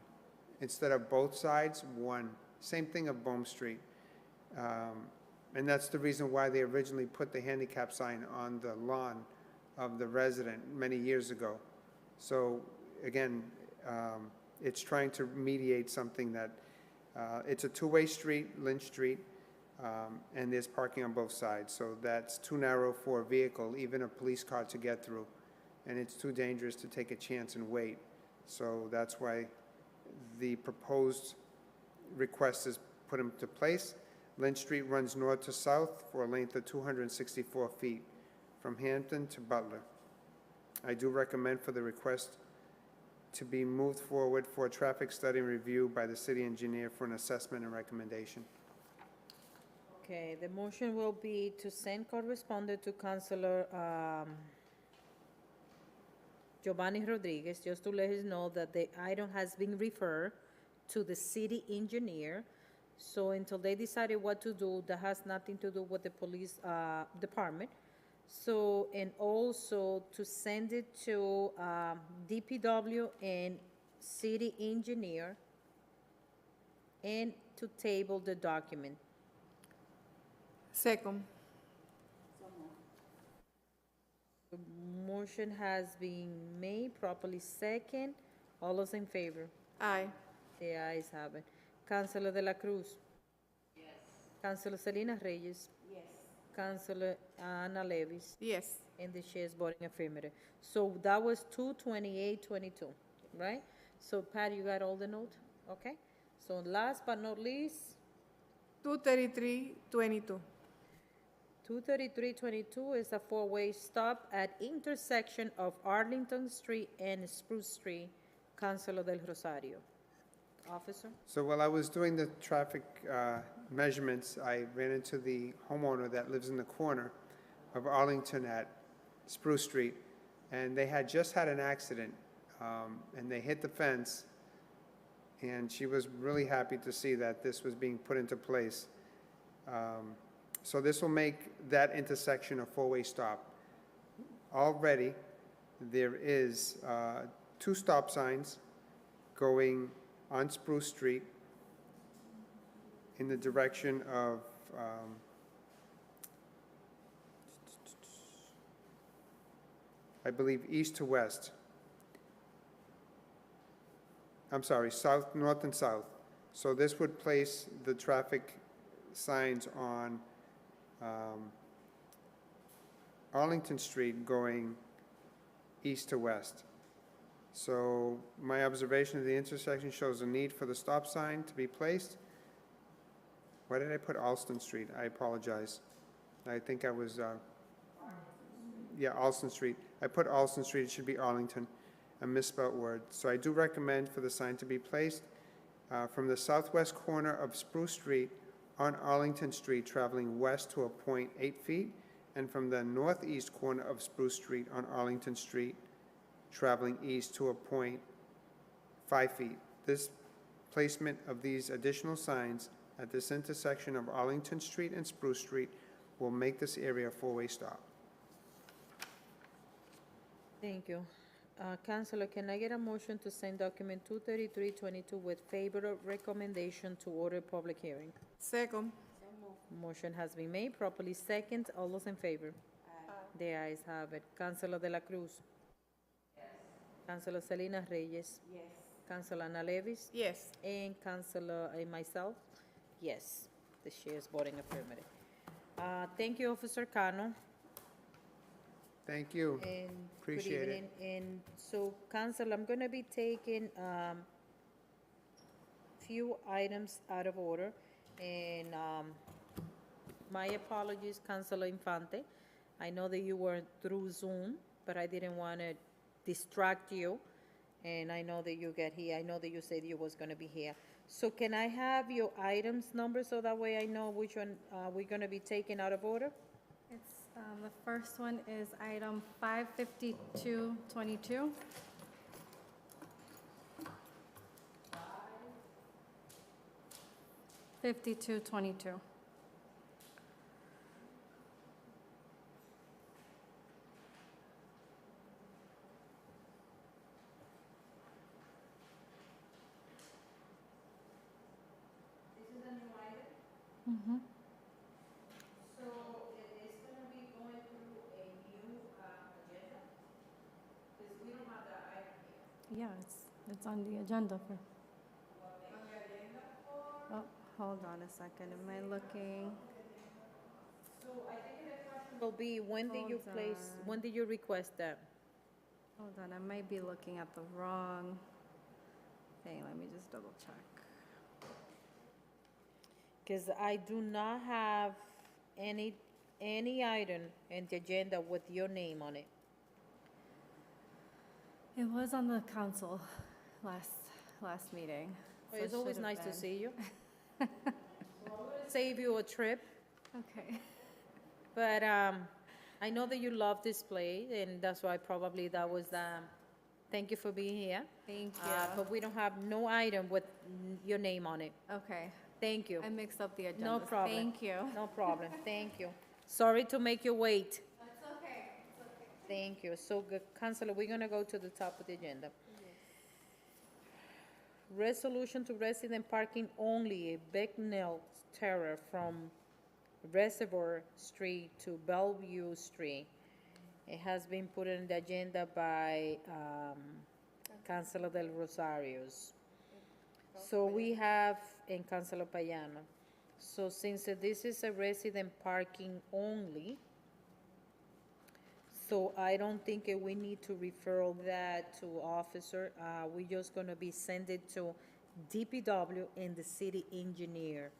Instead of both sides, one. Same thing of Bohm Street. And that's the reason why they originally put the handicap sign on the lawn of the resident many years ago. So again, it's trying to mediate something that, it's a two-way street, Lynch Street, and there's parking on both sides. So that's too narrow for a vehicle, even a police car, to get through. And it's too dangerous to take a chance and wait. So that's why the proposed request is put into place. Lynch Street runs north to south for a length of 264 feet from Hampton to Butler. I do recommend for the request to be moved forward for a traffic study and review by the city engineer for an assessment and recommendation. okay, the motion will be to send correspondent to Councilor Giovanni Rodriguez, just to let us know that the item has been referred to the city engineer. So until they decided what to do, that has nothing to do with the police department. So, and also to send it to DPW and city engineer, and to table the document. Second. The motion has been made, properly second. All those in favor? Aye. The ayes have it. Councilor De La Cruz? Yes. Councilor Selena Reyes? Yes. Councilor Ana Levis? Yes. And the chair is voting affirmative. So that was 22822, right? So Pat, you got all the notes? Okay. So last but not least, 23322. 23322 is a four-way stop at intersection of Arlington Street and Spruce Street. Councilor Del Rosario. Officer? So while I was doing the traffic measurements, I ran into the homeowner that lives in the corner of Arlington at Spruce Street, and they had just had an accident, and they hit the fence, and she was really happy to see that this was being put into place. So this will make that intersection a four-way stop. Already, there is 2 stop signs going on Spruce Street in the direction of I believe east to west. I'm sorry, south, north and south. So this would place the traffic signs on Arlington Street going east to west. So my observation of the intersection shows a need for the stop sign to be placed. Why did I put Alston Street? I apologize. I think I was, yeah, Alston Street. I put Alston Street, it should be Arlington, a misspelled word. So I do recommend for the sign to be placed from the southwest corner of Spruce Street on Arlington Street, traveling west to a point 8 feet, and from the northeast corner of Spruce Street on Arlington Street, traveling east to a point 5 feet. This placement of these additional signs at this intersection of Arlington Street and Spruce Street will make this area a four-way stop. Thank you. Councilor, can I get a motion to send document 23322 with favorable recommendation to order public hearing? Second. Motion has been made, properly second. All those in favor? The ayes have it. Councilor De La Cruz? Yes. Councilor Selena Reyes? Yes. Councilor Ana Levis? Yes. And Councilor, myself? Yes. The chair is voting affirmative. Thank you, Officer Cano. Thank you. And Appreciate it. good evening. And so, Council, I'm going to be taking few items out of order, and my apologies, Councilor Infante. I know that you were through Zoom, but I didn't want to distract you. And I know that you get here. I know that you said you was going to be here. So can I have your items number so that way I know which one we're going to be taking out of order? It's, the first one is item 55222. $52.22. So it is going to be going through a new agenda? Because we don't have that item here. Yeah, it's on the agenda for. Oh, hold on a second, am I looking? So I think the question will be, when did you Hold place, on. when did you request that? Hold on, I might be looking at the wrong thing, let me just double check. Because I do not have any item in the agenda with your name on it. It was on the council last meeting. so it It's always should have nice to been. see you. Save you a trip, Okay. but I know that you love this play, and that's why probably that was, thank you for being here. Thank But you. we don't have no item with your name on it. Okay, Thank you. I mixed up the agenda. No problem. Thank you. No problem, thank you. Sorry to make you wait. That's okay. Thank you. So, Councilor, we're gonna go to the top of the agenda. Resolution to resident parking only, Bicknell Terrace from Reservoir Street to Bellevue Street. It has been put on the agenda by, Councilor Del Rosario's. So we have, in Councilor Payano. So since this is a resident parking only, so I don't think we need to refer that to officer. We're just gonna be send it to DPW and the city engineer.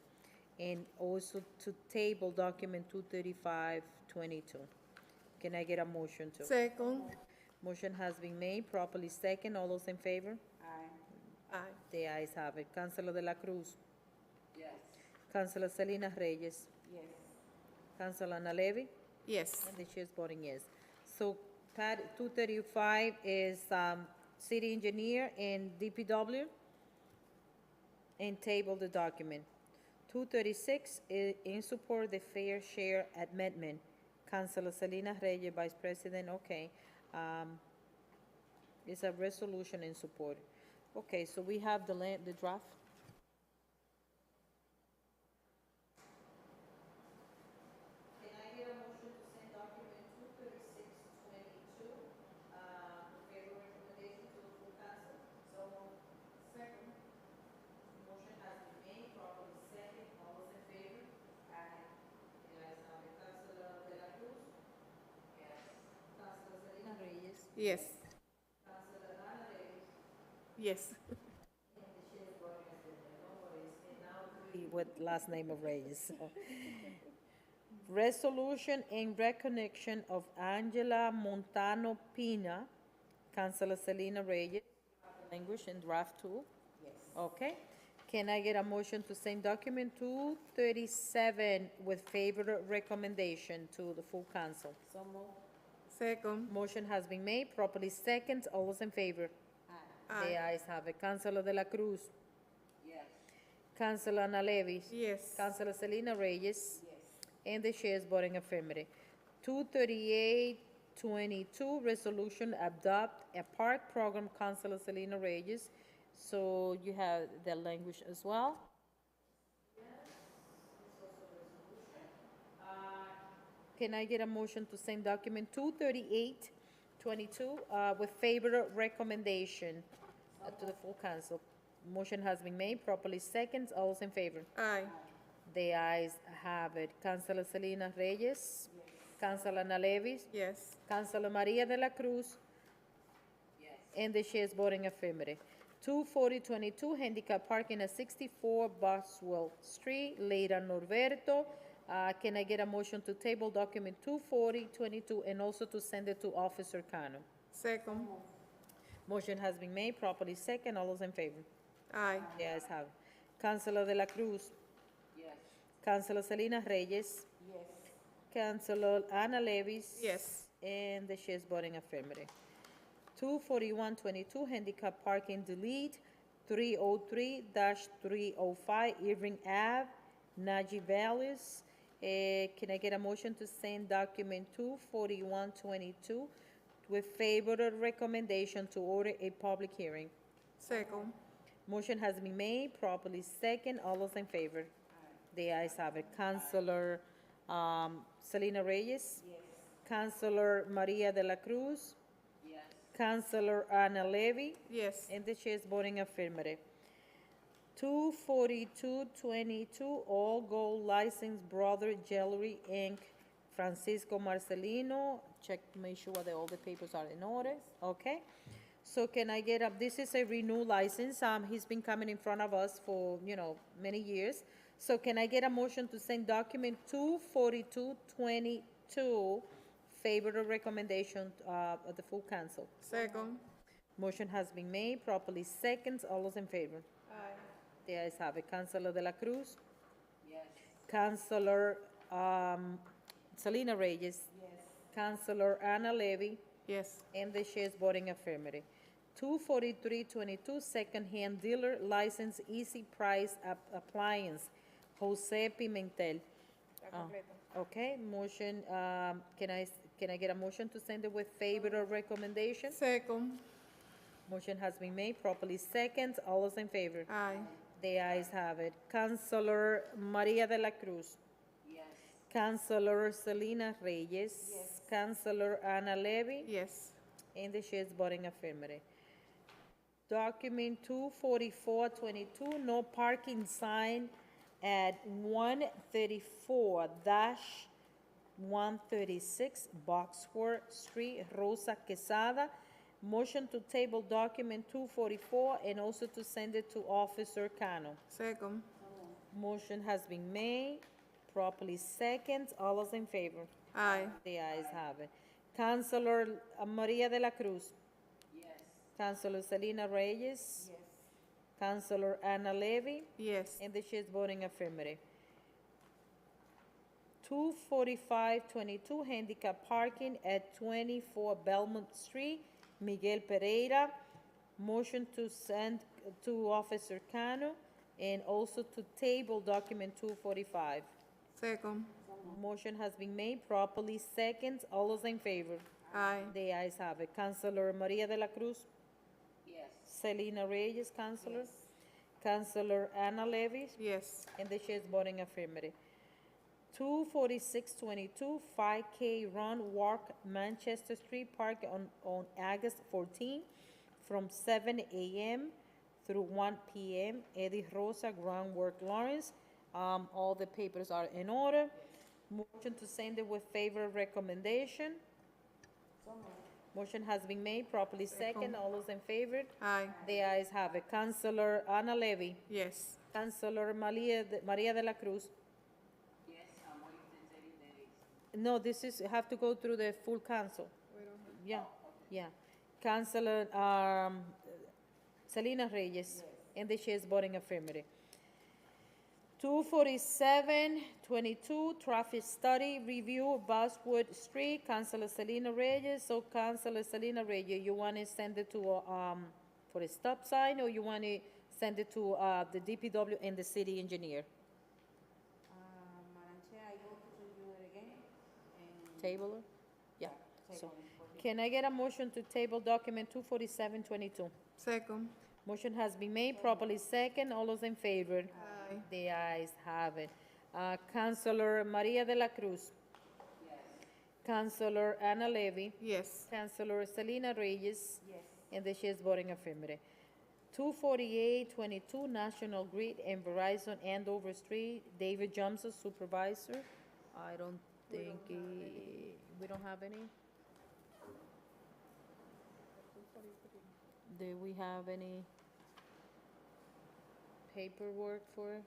And also to table document 23522. Can I get a motion to? Second. Motion has been made, properly second. All those in favor? Aye. The ayes have it. Councilor De La Cruz. Yes. Councilor Salinas Reyes. Yes. Councilor Ana Levy. Yes. And the chair is voting yes. So, Pat, 235 is city engineer and DPW, and table the document. 236 is in support of the fair share amendment. Councilor Salinas Reyes, Vice President, okay. It's a resolution in support. Okay, so we have the draft. Can I get a motion to send document 23622, favor recommendation to the full council? So moved. Second. Motion has been made, properly second. All those in favor? Aye. The ayes have it. Councilor De La Cruz? Yes. Councilor Selena Reyes? Yes. Councilor Ana Reyes? Yes. With last name of Reyes. Resolution in recognition of Angela Montano Pina, Councilor Selena Reyes. Language in draft two? Yes. Okay. Can I get a motion to send document 237 with favorable recommendation to the full council? So moved. Second. Motion has been made, properly second. All those in favor? Aye. The ayes have it. Councilor De La Cruz. Yes. Councilor Ana Levis. Yes. Councilor Selena Reyes. And the chair is voting affirmative. 23822, resolution adopt a park program, Councilor Selena Reyes. So you have the language as well. Can I get a motion to send document 23822 with favorable recommendation to the full council? Motion has been made, properly second. All those in favor? Aye. The ayes have it. Councilor Selena Reyes. Councilor Ana Levis. Yes. Councilor Maria de la Cruz. And the chair is voting affirmative. 24022, handicap parking at 64 Boswell Street, Leida Norberto. Can I get a motion to table document 24022 and also to send it to Officer Cano? Second. Motion has been made, properly second. All those in favor? Aye. The ayes have it. Councilor De La Cruz. Yes. Councilor Salinas Reyes. Yes. Councilor Ana Levis. Yes. And the chair is voting affirmative. 24122, handicap parking delete, 303-305 Irving Ave, Najee Valles. Can I get a motion to send document 24122 with favorable recommendation to order a public hearing? Second. Motion has been made, properly second. All those in favor? The ayes have it. Councilor Selena Reyes? Yes. Councilor Maria de la Cruz? Yes. Councilor Ana Levy? Yes. And the chair is voting affirmative. 24222, All Gold License Brother Jewelry Inc., Francisco Marcelino. Check to make sure that all the papers are in order. Okay. So can I get up, this is a renew license. He's been coming in front of us for, many years. So can I get a motion to send document 24222, favorable recommendation, of the full council? Second. Motion has been made, properly second. All those in favor? Aye. The ayes have it. Councilor De La Cruz? Yes. Councilor Selena Reyes? Yes. Councilor Ana Levy? Yes. And the chair is voting affirmative. 24322, second-hand dealer license, Easy Price Appliance, Jose Pimentel. Okay, motion, can I get a motion to send it with favorable recommendation? Second. Motion has been made, properly second. All those in favor? Aye. The ayes have it. Councilor Maria de la Cruz. Yes. Councilor Selena Reyes. Yes. Councilor Ana Levy. Yes. And the chair is voting affirmative. Document 24422, no parking sign at 134-136 Boxford Street, Rosa Quesada. Motion to table document 244 and also to send it to Officer Cano. Second. Motion has been made, properly second. All those in favor? Aye. The ayes have it. Councilor Maria de la Cruz. Yes. Councilor Selena Reyes. Yes. Councilor Ana Levy. Yes. And the chair is voting affirmative. 24522, handicap parking at 24 Belmont Street, Miguel Pereira. Motion to send to Officer Cano and also to table document 245. Second. Motion has been made, properly second. All those in favor? Aye. The ayes have it. Councilor Maria de la Cruz. Yes. Selena Reyes, Councilor. Councilor Ana Levy. Yes. And the chair is voting affirmative. 24622, 5K Run Walk Manchester Street Park on August 14 from 7 a.m. through 1 p.m. Eddie Rosa, Groundwork Lawrence. All the papers are in order. Motion to send it with favor recommendation. Motion has been made, properly second. All those in favor? Aye. The ayes have it. Councilor Ana Levy. Yes. Councilor Maria de la Cruz. Yes, I'm waiting the 30 days. No, this is, have to go through the full council. Yeah, yeah. Councilor, Selena Reyes, and the chair is voting affirmative. 24722, traffic study review, Boswood Street, Councilor Selena Reyes. So Councilor Selena Reyes, you want to send it to, for a stop sign, or you want to send it to, the DPW and the city engineer? Madam Chair, I go to review it again, and Table it? Yeah, so, table it. can I get a motion to table document 24722? Second. Motion has been made, properly second. All those in favor? Aye. The ayes have it. Councilor Maria de la Cruz. Yes. Councilor Ana Levy. Yes. Councilor Selena Reyes. Yes. And the chair is voting affirmative. 24822, National Grid and Verizon Andover Street, David Johnson, Supervisor. I don't think, we don't have any? Do we have any paperwork for?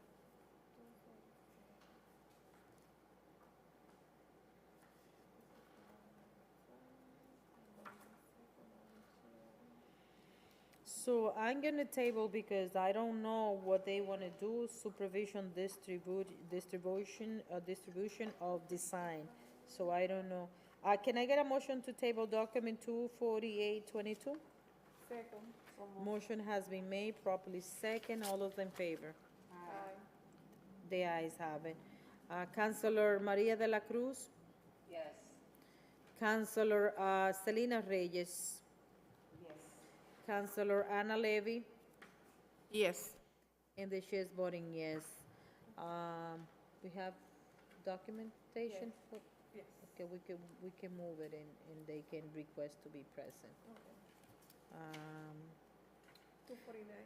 So I'm gonna table because I don't know what they wanna do, supervision, distribution of design. So I don't know. Can I get a motion to table document 24822? Second. Motion has been made, properly second. All those in favor? Aye. The ayes have it. Councilor Maria de la Cruz, Yes. Councilor Selena Reyes, Yes. Councilor Anna Levy, Yes. and the chair is voting yes. We have documentation? Yes. Okay, we can move it and they can request to be present. Um, 249.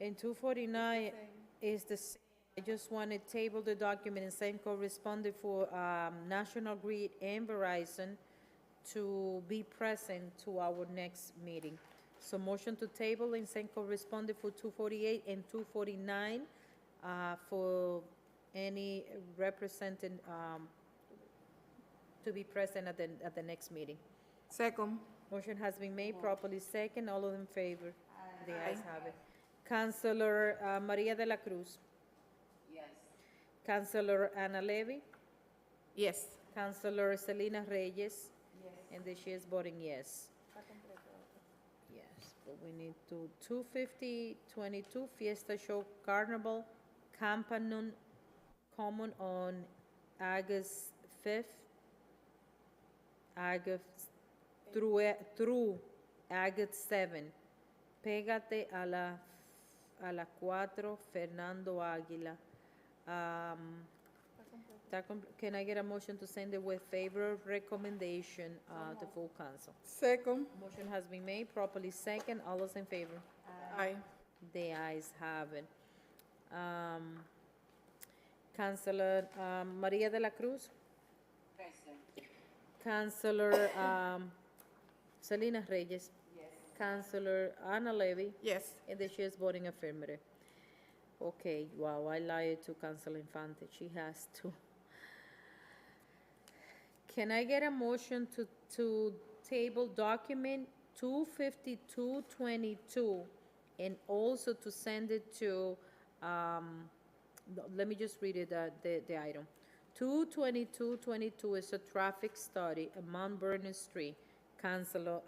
And 249 is the same. I just want to table the document and send correspondent for National Grid and Verizon to be present to our next meeting. So motion to table and send correspondent for 248 and 249 for any represented to be present at the next meeting. Second. Motion has been made, properly second. All of in favor? The ayes have it. Councilor Maria de la Cruz. Yes. Councilor Anna Levy. Yes. Councilor Selena Reyes. And the chair is voting yes. Yes, but we need to, 25022 Fiesta Show Carnival, Campanon, Common on August 5th. August through August 7. Pégate a la 4, Fernando Águila. Can I get a motion to send it with favor recommendation to full council? Second. Motion has been made, properly second. All those in favor? Aye. The ayes have it. Councilor Maria de la Cruz, Present. Councilor Selena Reyes, Yes. Councilor Anna Levy, Yes. and the chair is voting affirmative. Okay, wow, I lied to Councilor Infante. She has to. Can I get a motion to table document 25222 and also to send it to, let me just read it, the item. 22222 is a traffic study at Mount Vernon Street, Councilor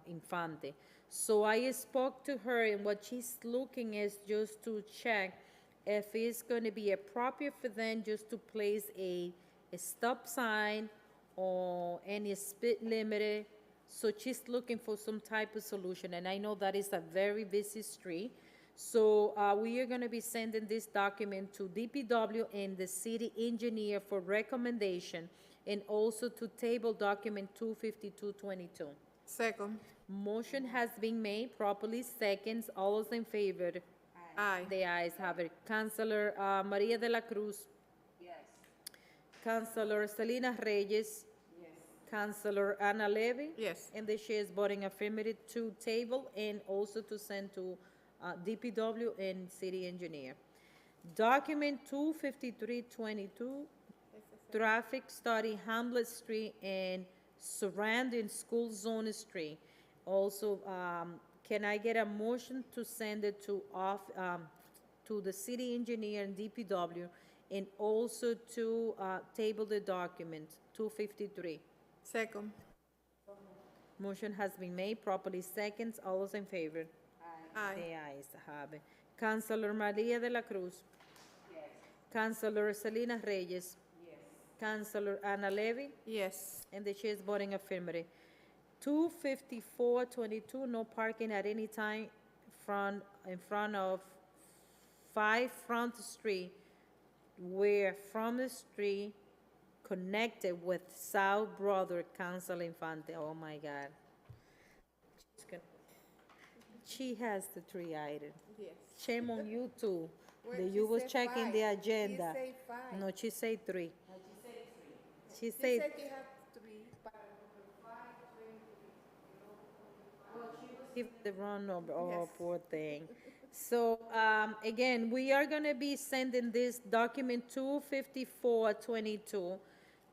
Infante. So I spoke to her, and what she's looking is just to check if it's going to be appropriate for them just to place a stop sign or any speed limit. So she's looking for some type of solution, and I know that is a very busy street. So we are going to be sending this document to DPW and the city engineer for recommendation, and also to table document 25222. Second. Motion has been made, properly seconds. All those in favor? Aye. The ayes have it. Councilor Maria de la Cruz, Yes. Councilor Selena Reyes, Yes. Councilor Anna Levy, Yes. and the chair is voting affirmative to table and also to send to DPW and city engineer. Document 25322, traffic study Hamlet Street and surrounding school zone street. Also, can I get a motion to send it to the city engineer and DPW, and also to table the document 253? Second. Motion has been made, properly seconds. All those in favor? Aye. The ayes have it. Councilor Maria de la Cruz, Yes. Councilor Selena Reyes, Yes. Councilor Anna Levy, Yes. and the chair is voting affirmative. 25422, no parking at any time in front of 5 Front Street, where from the street connected with South Brother Council Infante. Oh my God. She has the 3 items. Yes. Shame on you too. Well, That she you was said checking 5. the She agenda. say 5. No, she say 3. She She say, said you have 3. give the wrong number. Oh, Yes. poor thing. So, again, we are gonna be sending this document 25422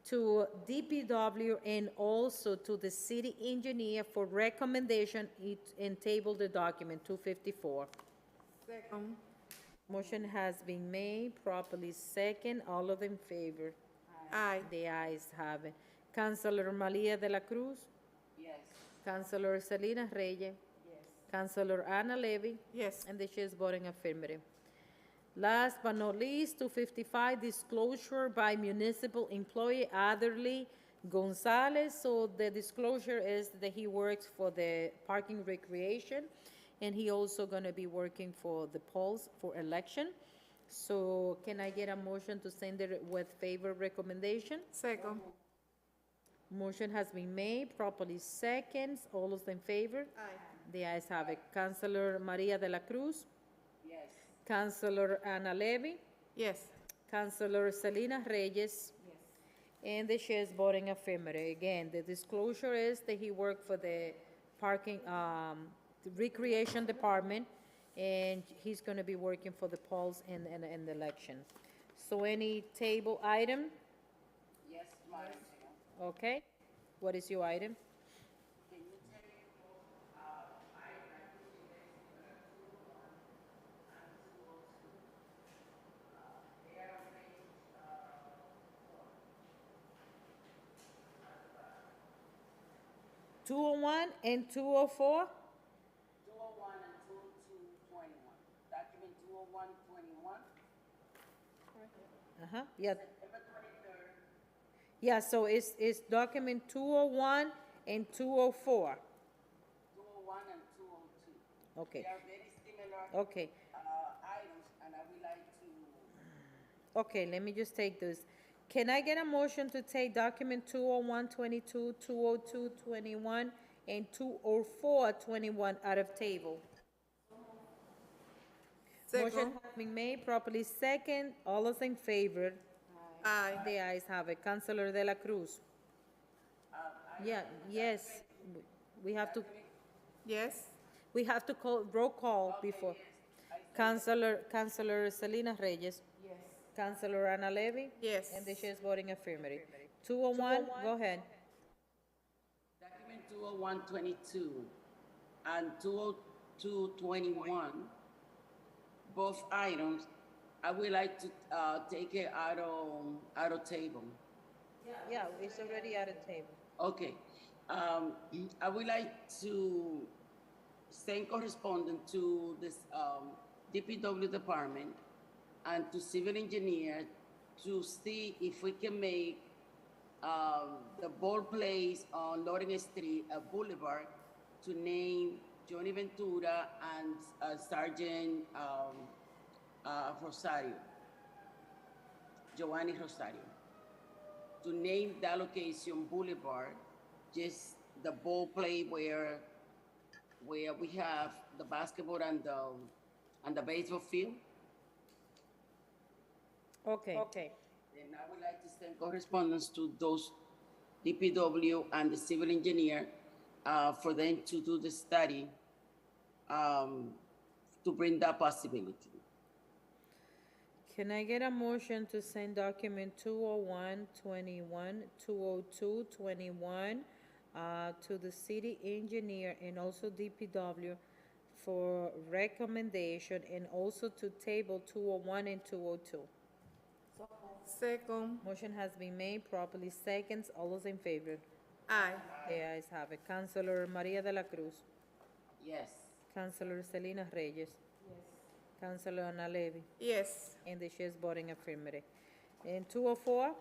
to DPW and also to the city engineer for recommendation and table the document 254. Second. Motion has been made, properly second. All of them in favor? Aye. The ayes have it. Councilor Malia de la Cruz? Yes. Councilor Salinas Reyes? Yes. Councilor Anna Levy? Yes. And the chair is voting affirmative. Last but not least, 255, disclosure by municipal employee Adderley Gonzalez. So the disclosure is that he works for the parking recreation, and he also gonna be working for the polls for election. So can I get a motion to send it with favor recommendation? Second. Motion has been made, properly seconds. All those in favor? Aye. The ayes have it. Councilor Maria de la Cruz? Yes. Councilor Anna Levy? Yes. Councilor Salinas Reyes? Yes. And the chair is voting affirmative. Again, the disclosure is that he worked for the parking, the recreation department, and he's gonna be working for the polls and the election. So any table item? Yes, Madam Chair. Okay. What is your item? Can you tell me, Two oh one and 204? 201 and 20221? Document 20121, Uh-huh, yeah, September 23rd, yeah, so it's document 201 and 204. 201 and 202. Okay, They are very similar okay, items, and I would like to, okay, let me just take this. Can I get a motion to take document 20122, 20221, and 20421 out of table? Motion Second. has been made, properly second. All those in favor? Aye. The ayes have it. Councilor De La Cruz? Yeah, yes. We have to, Yes. we have to call, roll call before. Councilor Salinas Reyes? yes, Councilor Anna Levy? Yes. And the chair is voting affirmative. 201, go ahead. Document 20122 and 20221, both items, I would like to take it out of table. Yeah, it's already at the table. Okay. I would like to send correspondence to this DPW department and to civil engineer to see if we can make the ball place on Lawrence Street a boulevard to name Johnny Ventura and Sergeant Rosario, Giovanni Rosario, to name that location Boulevard, just the ball play where we have the basketball and the baseball field. Okay. Okay. And I would like to send correspondence to those DPW and the civil engineer for them to do the study to bring that possibility. Can I get a motion to send document 20121, 20221 to the city engineer and also DPW for recommendation, and also to table 201 and 202? Second. Motion has been made, properly seconds. All those in favor? Aye. The ayes have it. Councilor Maria de la Cruz? Yes. Councilor Salinas Reyes? yes, Councilor Ana Levy? Yes. And the chair is voting affirmative. And 204? To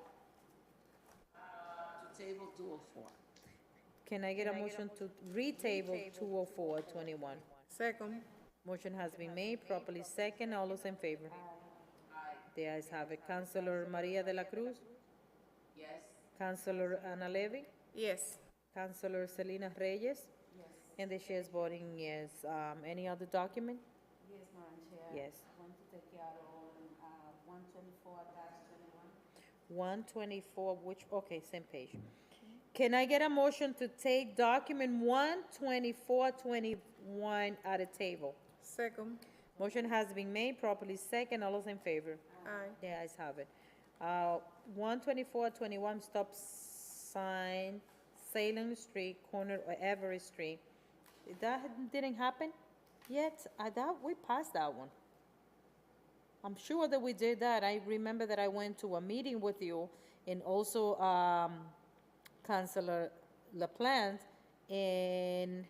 table 204. Can I get a motion to retable 20421? Second. Motion has been made, properly second. All those in favor? The ayes have it. Councilor Maria de la Cruz? Yes. Councilor Ana Levy? Yes. Councilor Salinas Reyes? yes. And the chair is voting yes. Any other document? Yes, Madam Chair. Yes. I want to take care of 124-21. 124, which, okay, same page. Can I get a motion to take document 12421 out of table? Second. Motion has been made, properly second. All those in favor? Aye. The ayes have it. 12421 stop sign, Salem Street, corner of Everett Street. That didn't happen yet? I thought we passed that one. I'm sure that we did that. I remember that I went to a meeting with you and also Councilor LaPlante and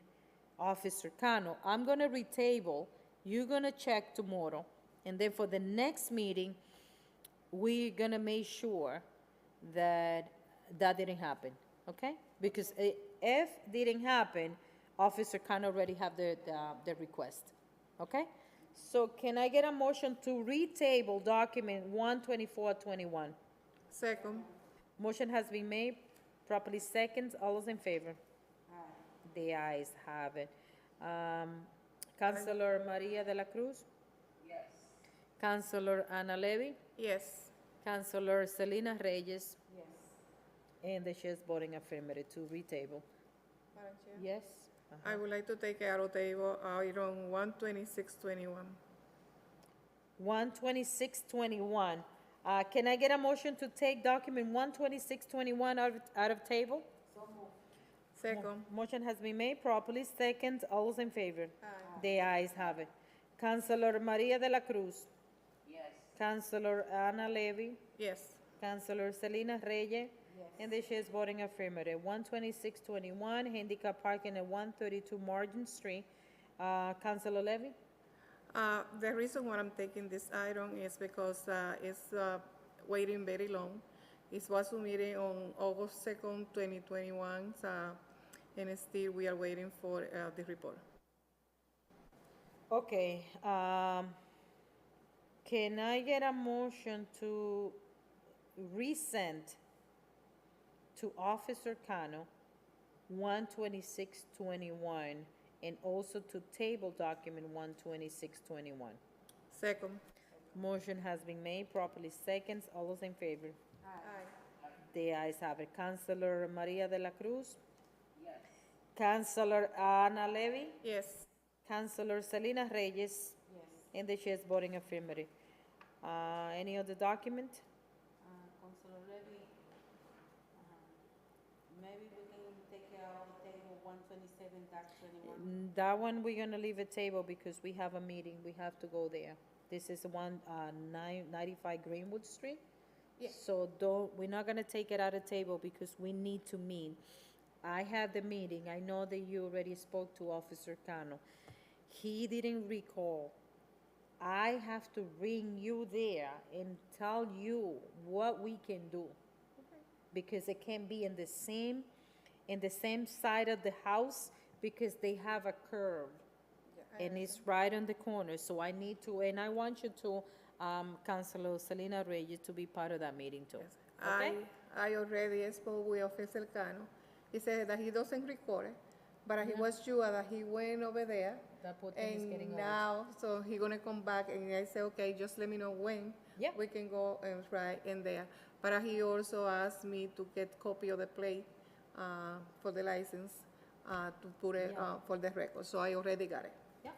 Officer Cano. I'm gonna retable, you're gonna check tomorrow, and then for the next meeting, we're gonna make sure that that didn't happen, okay? Because if didn't happen, Officer Cano already have the request, okay? So can I get a motion to retable document 12421? Second. Motion has been made, properly second, all those in favor? The ayes have it. Councilor Maria de la Cruz? Yes. Councilor Ana Levy? Yes. Councilor Selena Reyes? Yes. And the chair is voting affirmative to retable. Madam Chair. Yes? I would like to take out of table item 12621. 12621. Can I get a motion to take document 12621 out of table? Second. Motion has been made properly, second, all those in favor? Aye. The ayes have it. Councilor Maria de la Cruz? Yes. Councilor Ana Levy? Yes. Councilor Selena Reyes? And the chair is voting affirmative. 12621, handicap parking at 132 Margin Street. Councilor Levy? The reason why I'm taking this item is because it's waiting very long. It was submitted on August 2nd, 2021, and still we are waiting for the report. Okay, can I get a motion to resend to Officer Cano 12621 and also to table document 12621? Second. Motion has been made, properly seconds, all those in favor? Aye. The ayes have it. Councilor Maria de la Cruz? Yes. Councilor Ana Levy? Yes. Councilor Selena Reyes? Yes. And the chair is voting affirmative. Any other document? Councilor Levy, maybe we can take out the table 127-21. That one, we're gonna leave it table because we have a meeting, we have to go there. This is 95 Greenwood Street. Yes. So we're not gonna take it out of table because we need to meet. I had the meeting, I know that you already spoke to Officer Cano. He didn't recall. I have to bring you there and tell you what we can do. Because it can be in the same side of the house because they have a curve. And it's right on the corner, so I need to, and I want you to, Councilor Selena Reyes, to be part of that meeting too. Okay? I already spoke with Officer Cano. He said that he doesn't record it, but he was sure that he went over there. That poor thing is getting And old. now, so he gonna come back and I say, okay, just let me know when Yep. we can go and write in there. But he also asked me to get copy of the plate for the license to put it for the record. So I already got it. Yeah.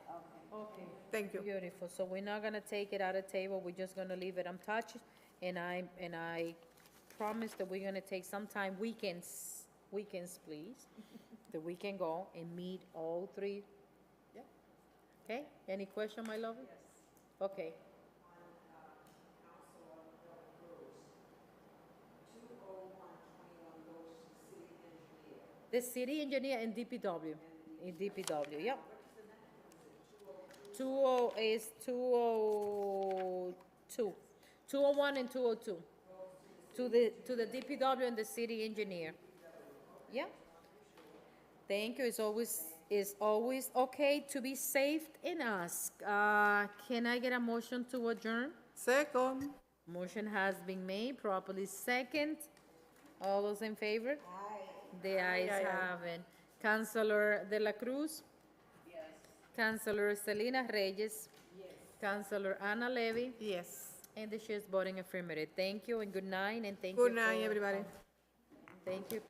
Okay. Thank you. Beautiful. So we're not gonna take it out of table, we're just gonna leave it untouched. And I promise that we're gonna take some time, weekends, please, that we can go and meet all three. Yeah. Okay? Any question, my love? Yes. Okay. The city engineer in DPW, yep. 20 is 202, 201 and 202. To the DPW and the city engineer. Yeah. Thank you. It's always okay to be safe and ask. Can I get a motion to adjourn? Second. Motion has been made, properly second. All those in favor? The ayes Aye, aye. have it. Councilor De La Cruz? Yes. Councilor Selena Reyes? Yes. Councilor Ana Levy? Yes. And the chair is voting affirmative. Thank you and good night, and thank you. Good night, everybody. Thank you.